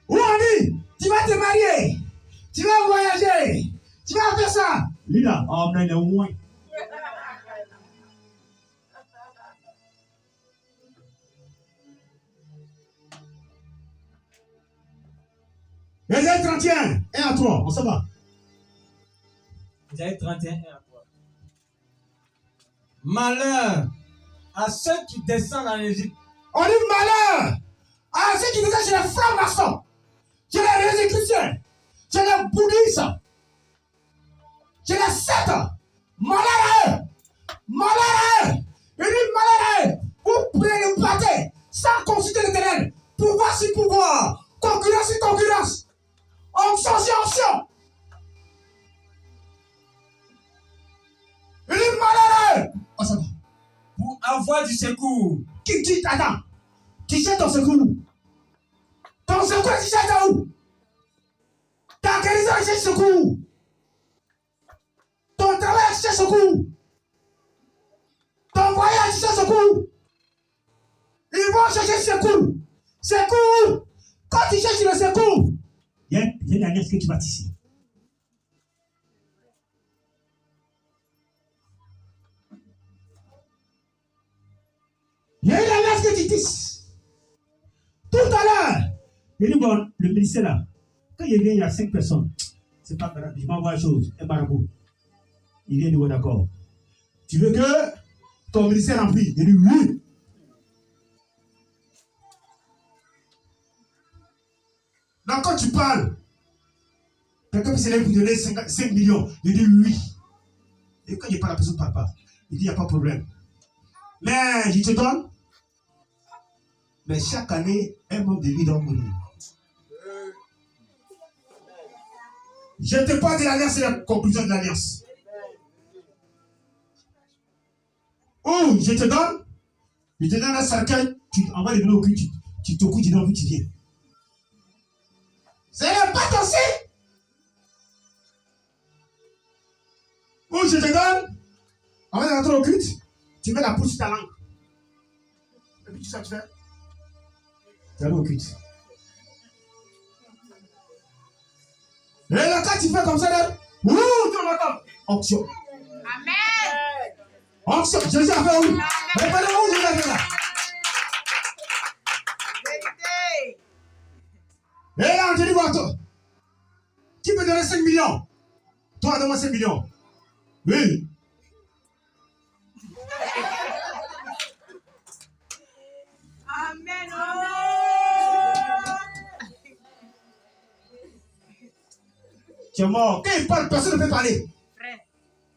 Où on dit, tu vas te marier, tu vas voyager, tu vas faire ça. Lui là, oh non, il est au moins. Ésaïe 31, 1 à 3, on s'en va. Ésaïe 31, 1 à 3. Malheur à ceux qui descendent en Égypte. On dit malheur à ceux qui descendent chez les francs-maçons, chez les religieux chrétiens, chez les bouddhistes, chez les sectes. Malheur à eux. Malheur à eux. Il dit malheur à eux. Vous prenez le pâté sans consulter l'Éternel. Pouvoir sur pouvoir. Concurrence sur concurrence. Onction sur onction. Il dit malheur à eux. On s'en va. Pour avoir du secours. Qui dit, attends, tu cherches ton secours où? Ton secours, tu cherches où? Ta guérison, tu cherches secours où? Ton travail, tu cherches secours où? Ton voyage, tu cherches secours où? Ils vont chercher secours. Secours. Quand tu cherches le secours, il y a une alliance que tu vas tisser. Il y a une alliance que tu tisses. Tout à l'heure, il dit, bon, le ministère là, quand il vient, il y a 5 personnes. C'est pas grave, je m'envoie une chose, un marabout. Il vient, il dit, d'accord. Tu veux que ton ministère remplit? Il dit, oui. Donc quand tu parles, quelqu'un peut se lever pour donner 5 millions. Il dit, oui. Et quand il n'y a pas la personne ne parle pas, il dit, il n'y a pas de problème. Mais je te donne. Mais chaque année, un membre de vie doit mourir. Je ne te parle de l'alliance et la conclusion de l'alliance. Ou je te donne un cercueil, tu envoies les données au cul, tu te couches, tu donnes où tu viens. C'est le pas aussi. Ou je te donne, avant de rentrer au culte, tu mets la pousse sur ta langue. Et puis tu sais, tu fais. Tu allais au culte. Et là, quand tu fais comme ça, là, ouh, tu l'entends. Onction. Amen. Onction. Jésus a fait où? Répondez-moi où Jésus a fait ça. Vérité. Et là, on te dit, voir toi. Qui peut donner 5 millions? Toi, donne-moi 5 millions. Oui. Amen. Tu es mort. Quand il parle, personne ne peut parler. Frère.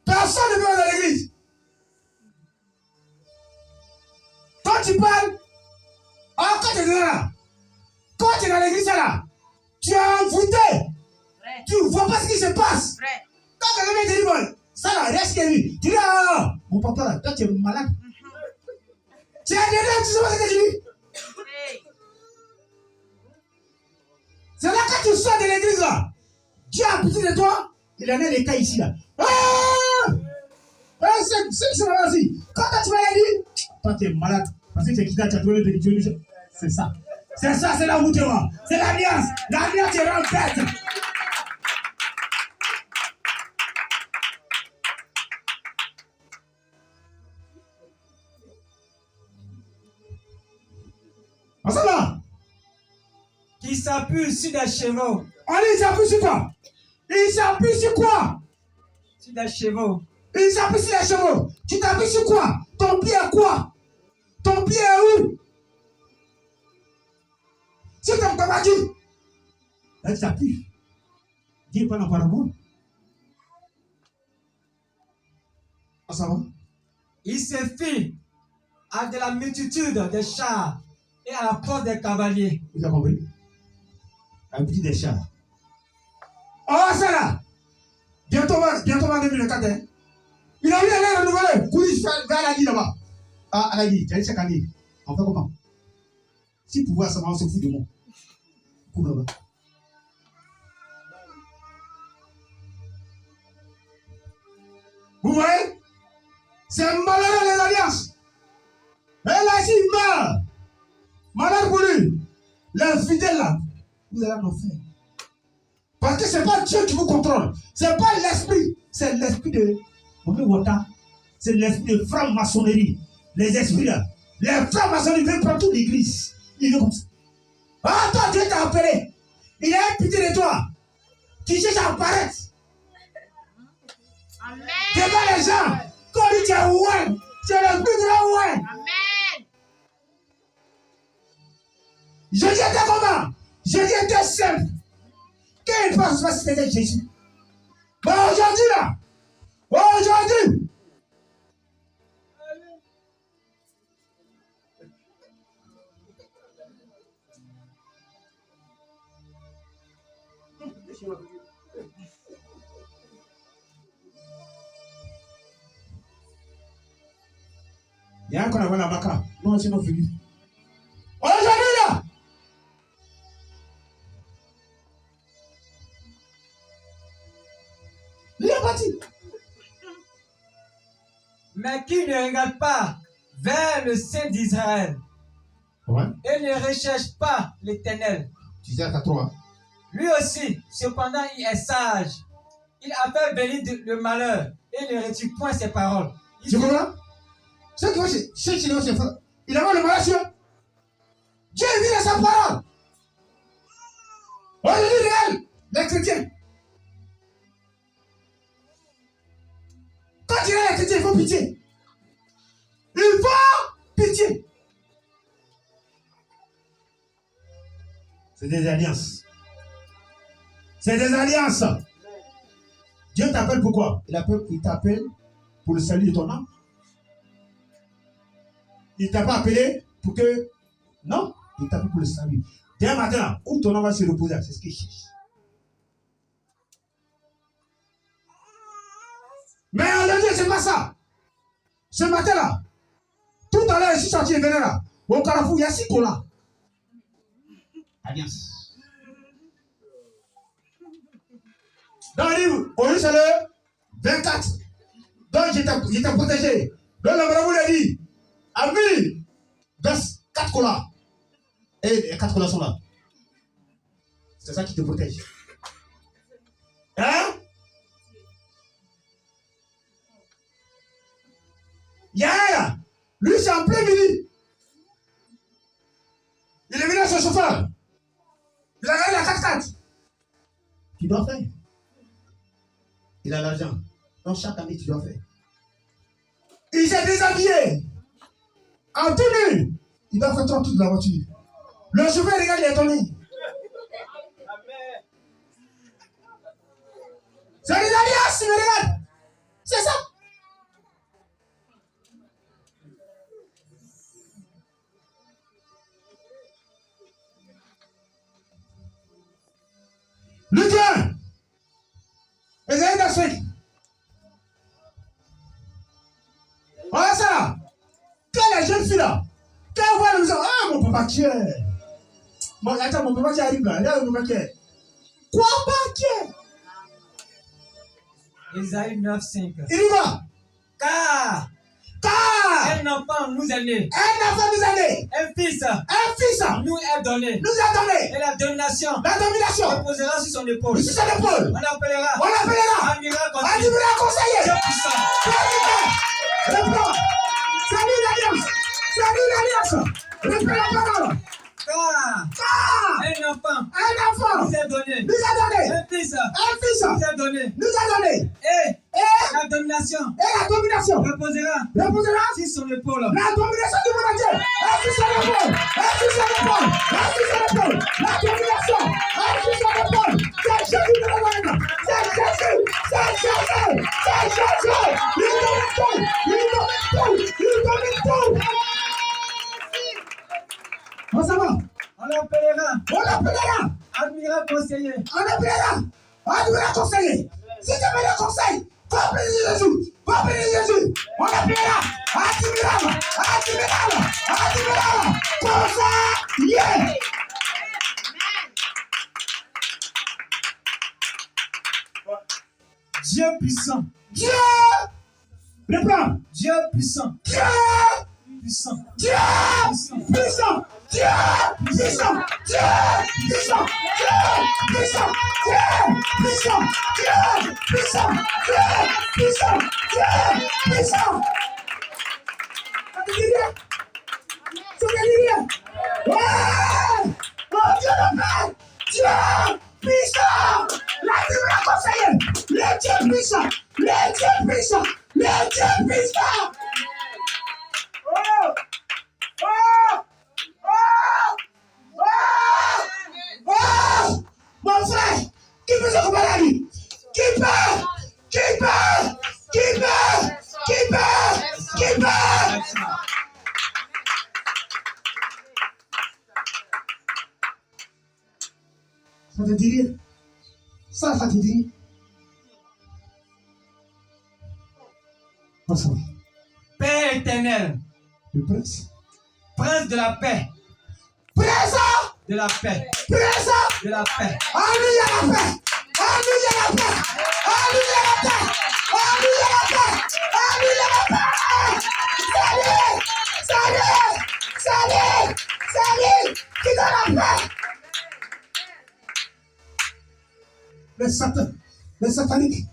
Personne ne peut aller dans l'église. Quand tu parles, quand tu es là, quand tu es dans l'église là, tu es envoûté. Frère. Tu ne vois pas ce qui se passe. Frère. Quand quelqu'un te dit, bon, ça là, reste qu'il lui. Tu dis, mon papa là, toi tu es malade. Tu es derrière, tu sais pas ce que tu dis. Hey. C'est là quand tu sors de l'église là. Dieu a pitié de toi. Il en a des cas ici là. C'est qui sont là aussi. Quand tu vas dire, toi tu es malade. Parce que tu es quitté, tu as donné de Dieu. C'est ça. C'est ça, c'est là où tu es. C'est l'alliance. L'alliance te rend bête. Ensemble. Qui s'appuie sur des chevaux. On dit, il s'appuie sur quoi? Il s'appuie sur quoi? Sur des chevaux. Il s'appuie sur les chevaux. Tu t'appuies sur quoi? Ton pied est quoi? Ton pied est où? Si tu n'aimes pas Dieu, là tu t'appuies. Dieu parle par amour. Ça va? Il se fit à de la multitude des chars et à la force des cavaliers. Vous avez compris? Un petit des chars. Oh, ça là! Bientôt, en 2004, hein? Il a vu aller renouveler. Courir vers la ligne là-bas. À la ligne, tu as dit chaque année. On fait comment? Si pouvoir, ça va, on se fout de moi. Cours là-bas. Vous voyez? C'est malheureux les alliances. Et là, s'il meurt, malheur pour lui, les fidèles là, vous allez en enfer. Parce que ce n'est pas Dieu qui vous contrôle. Ce n'est pas l'esprit. C'est l'esprit de Wata. C'est l'esprit de franc-maçonnerie. Les esprits là. Les francs-maçonneries veulent prendre toute l'église. Ils veulent comme ça. Ah, toi, Dieu t'a appelé. Il a pitié de toi. Tu cherches à apparaître. Amen. Devant les gens. Quand il dit ouais, c'est le plus grand ouais. Amen. Jésus était comment? Jésus était simple. Quelle pense pas si c'était Jésus? Mais aujourd'hui là, aujourd'hui, il y a un qu'on a la maca. Non, c'est non fini. Aujourd'hui là, il est parti. Mais qui ne regarde pas vers le Saint d'Israël Ouais. et ne recherche pas l'Éternel. Tu sais, t'as trop. Lui aussi, cependant, il est sage. Il a fait venir le malheur et ne retire point ses paroles. Tu comprends? Ceux qui vont chez ses frères, il a le malheur sur eux. Dieu vit dans sa parole. Aujourd'hui, réel, les chrétiens. Quand il y a les chrétiens, il faut pitié. Il faut pitié. C'est des alliances. C'est des alliances. Dieu t'appelle pourquoi? Il t'appelle pour le salut de ton âme. Il ne t'a pas appelé pour que... Non, il t'appelle pour le salut. Demain matin, où ton âme va se reposer, c'est ce qu'il cherche. Mais aujourd'hui, c'est pas ça. Ce matin-là, tout à l'heure, je suis sorti et venu là. Au carrefour, il y a 6 colas. Alliance. Dans le livre, aujourd'hui, c'est le 24. Donc, j'étais protégé. Donc, le bravo l'a dit. Ami, 4 collats. Et les 4 collats sont là. C'est ça qui te protège. Hein? Yeah! Lui, c'est en plein midi. Il est venu à son chauffeur. Il a gagné la 4x4. Tu dois faire. Il a l'argent. Donc chaque année, tu dois faire. Il s'est déshabillé. En tenue. Il doit faire toute la voiture. Le chauffeur regarde, il est étonné. C'est les alliances, mais regarde. C'est ça. Luc 1. Esaïe 5. Voilà ça. Quand la jeune fille là, quand elle voit le maison, ah mon papa qui est. Bon, attends, mon papa qui arrive là. Là, mon papa qui est. Quoi, pas qui est? Esaïe 9:5. Il y va. Car un enfant nous est né. Un enfant nous est né. Un fils Nous est donné. a donné. Et la domination La domination. reposera sur son épaule. Sur son épaule. On l'appellera On l'appellera. Admirable Admirable conseiller. Dieu puissant. Reprends. Salut l'alliance. Salut l'alliance. Reprends la parole. Car un enfant nous est donné. Nous a donné. Un fils nous est donné. Nous a donné. Et la domination reposera sur son épaule. La domination du monde entier. Sur son épaule. Sur son épaule. Sur son épaule. La domination. Sur son épaule. C'est Jésus de la Moine. C'est Jésus. C'est Jésus. C'est Jésus. Il domine tout. Il domine tout. Il domine tout. Comment ça va? On l'appellera admirable conseiller. On l'appellera admirable conseiller. Si tu veux le conseil, va bénir Jésus. Va bénir Jésus. On l'appellera admirable. Conseiller. Dieu puissant. Dieu. Reprends. Dieu puissant. Dieu. Puissant. Dieu. Puissant. Dieu. Puissant. Dieu. Puissant. Dieu. Puissant. Dieu. Puissant. Dieu. Puissant. Dieu. Puissant. Dieu. Puissant. Ça te dit rien? Ça te dit rien? Ouais! Oh Dieu le Père! Dieu puissant! La Bible conseiller! Le Dieu puissant! Le Dieu puissant! Le Dieu puissant! Oh! Oh! Oh! Oh! Oh! Mon frère! Qui peut se comparer à lui? Qui peut? Qui peut? Qui peut? Qui peut? Qui peut? Ça te dit rien? Ça te dit rien? Bonsoir. Père éternel, Le prince. prince de la paix, Présent! de la paix, Présent! de la paix. Alléluia la paix! Alléluia la paix! Alléluia la paix! Alléluia la paix! Alléluia la paix! Salut! Salut! Salut! Salut! Qui donne la paix? Les sataniques,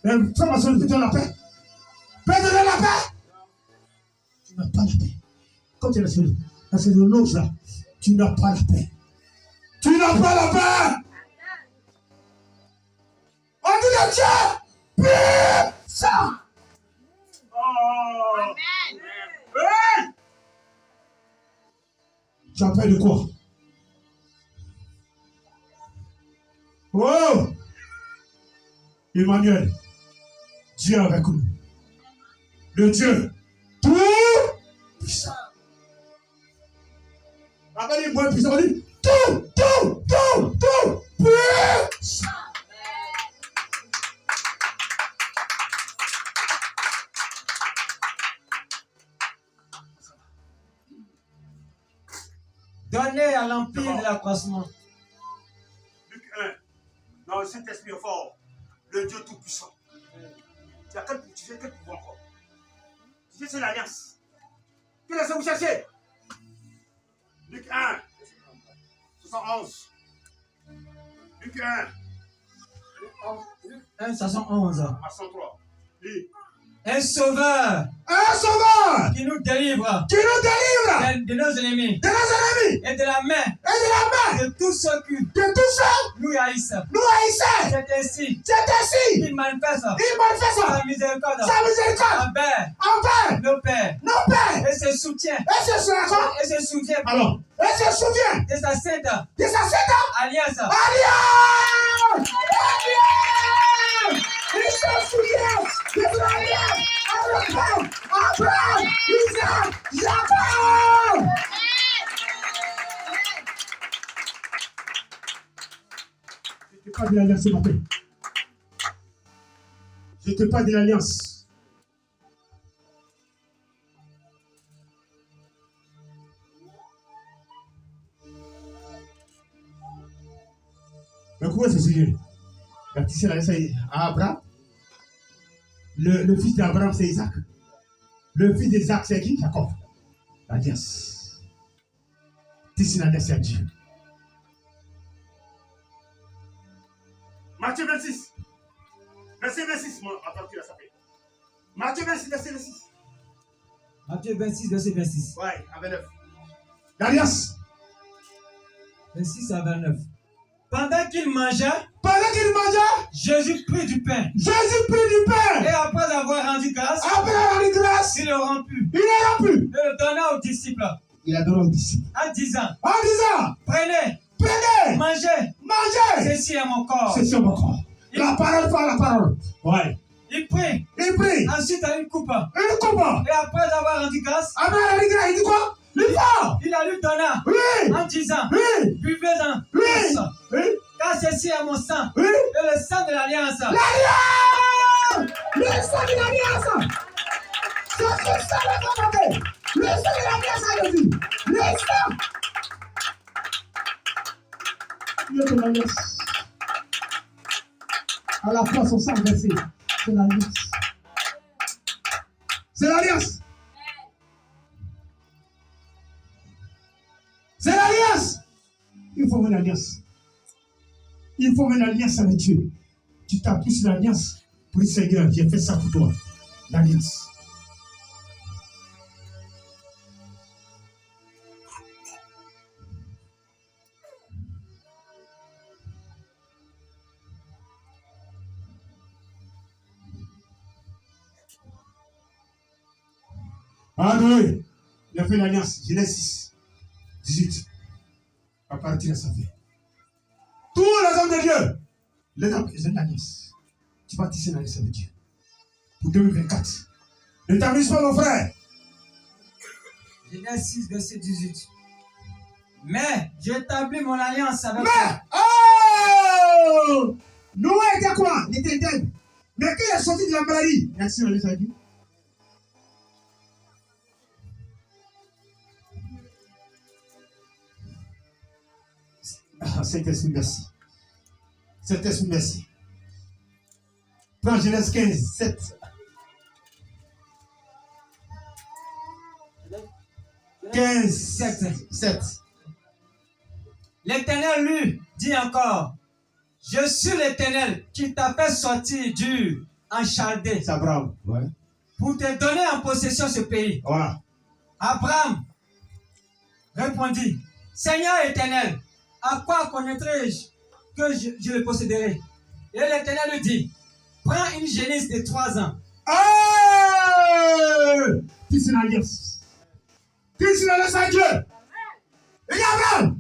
les francs-maçons qui donnent la paix. Père de la paix! Tu n'as pas la paix. Quand tu es dans le nôtre là, tu n'as pas la paix. Tu n'as pas la paix! On dit le Dieu puissant! Oh! Hey! Tu as peur de quoi? Oh! Emmanuel, Dieu avec nous. Le Dieu tout puissant. Après les mots puissants, on dit tout puissant. Donnez à l'empire de l'accroissement. Luc 1. Non, le Saint-Esprit est fort. Le Dieu Tout-Puissant. Tu as quel pouvoir encore? Tu sais, c'est l'alliance. Quelle est-ce que vous cherchez? Luc 1, 71. Luc 1, 1 71. à 103. Lis. Un sauveur Un sauveur qui nous délivre qui nous délivre de nos ennemis de nos ennemis et de la main et de la main de tous ceux qui de tous ceux nous haïssent. nous haïssaient. C'est ainsi C'est ainsi qu'il manifeste il manifeste sa miséricorde sa miséricorde envers envers nos pères nos pères et se soutient et se souvient Alors, et se souvient de sa sainte de sa sainte alliance alliance. Alliance. Il se souvient de son alliance avec Abraham, Isaac, Jacob. Je te parle de l'alliance ce matin. Je te parle de l'alliance. Mais comment c'est Seigneur? Il a tissé l'alliance à Abraham. Le fils d'Abraham, c'est Isaac. Le fils d'Isaac, c'est qui? Jacob. L'alliance. Tissé l'alliance à Dieu. Matthieu 26. Verset 26. Moi, attends, tu l'as sapé. Matthieu 26, verset 26. Matthieu 26, verset 26. Ouais, à 29. L'alliance. 26 à 29. Pendant qu'il mangeait, Pendant qu'il mangeait, Jésus prit du pain. Jésus prit du Et pain. après avoir rendu grâce, Après avoir eu grâce, il le romput il a rompu. et le donna aux disciples Il a donné aux disciples. en disant, En disant, prenez, prenez, mangez, mangez. ceci est mon corps. C'est sur mon corps. La parole par la parole. Ouais. Il prit Il prit ensuite une coupe. une coupe. Et après avoir rendu grâce, Après avoir eu grâce, il dit quoi? L'effort. il la lui donna Oui. en disant, Oui. buvez-en Oui. tous, Oui. car ceci est mon sang, Oui. et le sang de l'alliance. L'alliance. Le sang de l'alliance. C'est le sang de l'alliance. Le sang de l'alliance a Jésus. Le sang. Il est de l'alliance. À la fois son sang versé. C'est l'alliance. C'est l'alliance. C'est l'alliance. Il faut une alliance. Il faut une alliance avec Dieu. Tu t'appuies sur l'alliance pour dire Seigneur, j'ai fait ça pour toi. L'alliance. Ah oui, il a fait l'alliance. Genèse 6, 18. À partir de sa vie. Tous les hommes de Dieu, les hommes, ils ont une alliance. Tu vas tisser l'alliance avec Dieu. Pour 2024. Ne t'amuse pas, mon frère. Genèse 6, verset 18. Mais j'établis mon alliance avec toi. Mais, oh! Noé était quoi? Il était indemne. Mais quand il est sorti de la maladie, il a tissé l'alliance avec Dieu. Ah, Saint-Esprit, merci. Saint-Esprit, merci. Prends Genèse 15, 7. 15, 7. L'Éternel lui dit encore, je suis l'Éternel qui t'a fait sortir du en Chaldée C'est Abraham. Ouais. pour te donner en possession ce pays. Voilà. Abraham répondit, Seigneur éternel, à quoi connaîtrai-je que je le posséderai? Et l'Éternel lui dit, prends une génisse de 3 ans. Oh! Tu es une alliance. Tu es une alliance avec Dieu. Et Abraham.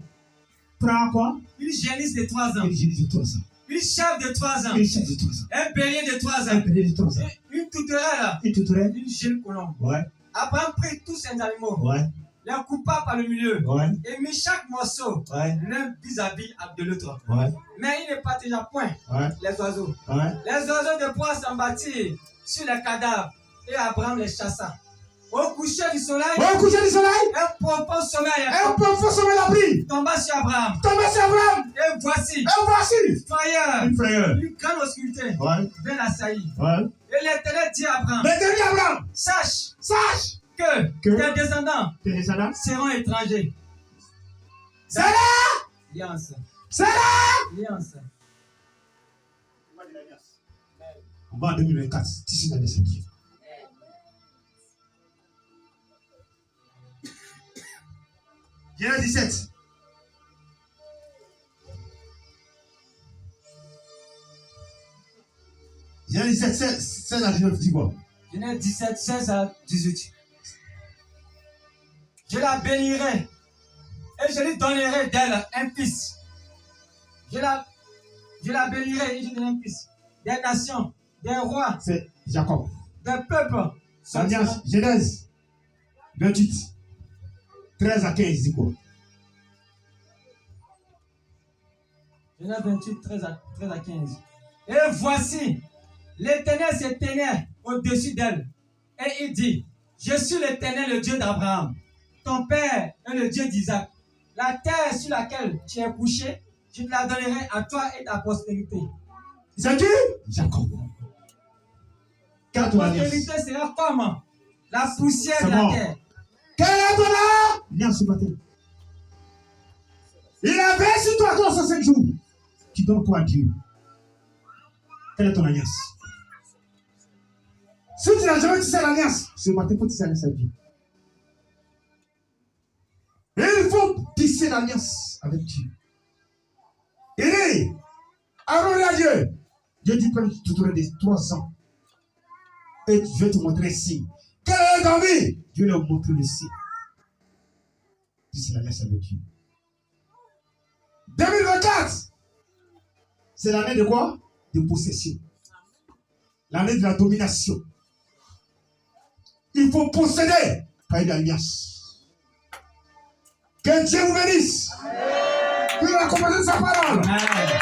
Prends quoi? Une génisse de 3 ans. Une génisse de 3 ans. Une chèvre de 3 ans. Une chèvre de 3 ans. Un bélier de 3 Un ans. bélier de 3 ans. Une touterelle. Et tout vrai? Une jeune colombe. Ouais. Abraham prit tous ces animaux, Ouais. les coupa par le milieu Ouais. et mit chaque morceau Ouais. l'un vis-à-vis de l'autre. Ouais. Mais il ne partagea point Ouais. les oiseaux. Ouais. Les oiseaux de proie s'en battirent sur les cadavres et Abraham les chassa. Au coucher du soleil, Au coucher du soleil, un profond sommeil un profond sommeil l'a pris. tomba sur Abraham. Tombé sur Abraham. Et voici, Et voici frayeur, une frayeur. une grande obscurité Ouais. vint l'assaillir. Ouais. Et l'Éternel dit à Abraham, L'éternel sache sache que Que tes descendants tes descendants seront étrangers C'est là. Alliance. C'est là. Alliance. On va en 2024. Tissu d'alliance avec Dieu. Genèse 17. Genèse 17, 16 à 19, dis quoi? Genèse 17, 16 à 18. Je la bénirai et je lui donnerai d'elle un fils. Je la bénirai et je lui donnerai un fils. Des nations, des rois, C'est Jacob. des peuples. Alliance, Genèse 28, 13 à 15, dis quoi? Genèse 28, 13 à 15. Et voici, l'Éternel se tenait au-dessus d'elle. Et il dit, je suis l'Éternel, le Dieu d'Abraham, ton père est le Dieu d'Isaac. La terre sur laquelle tu es couché, je te la donnerai à toi et ta postérité. C'est qui? Jacob. Ta Quelle est ton alliance? postérité sera comme la poussière C'est de la bon. terre. Quelle est ton alliance ce matin? Il avait sur toi 305 jours. Tu donnes quoi à Dieu? Quelle est ton alliance? Si tu n'as jamais tissé l'alliance, ce matin, il faut tisser l'alliance avec Dieu. Et il faut tisser l'alliance avec Dieu. Il dit, Aaron à Dieu. Dieu dit que tu te de 3 ans. Et je vais te montrer un signe. Quelle est ton vie? Dieu leur montre le signe. Tisser l'alliance avec Dieu. 2024, c'est l'année de quoi? De possession. L'année de la domination. Il faut posséder par une alliance. Que Dieu vous bénisse. Que la compagnie de sa parole. Amen.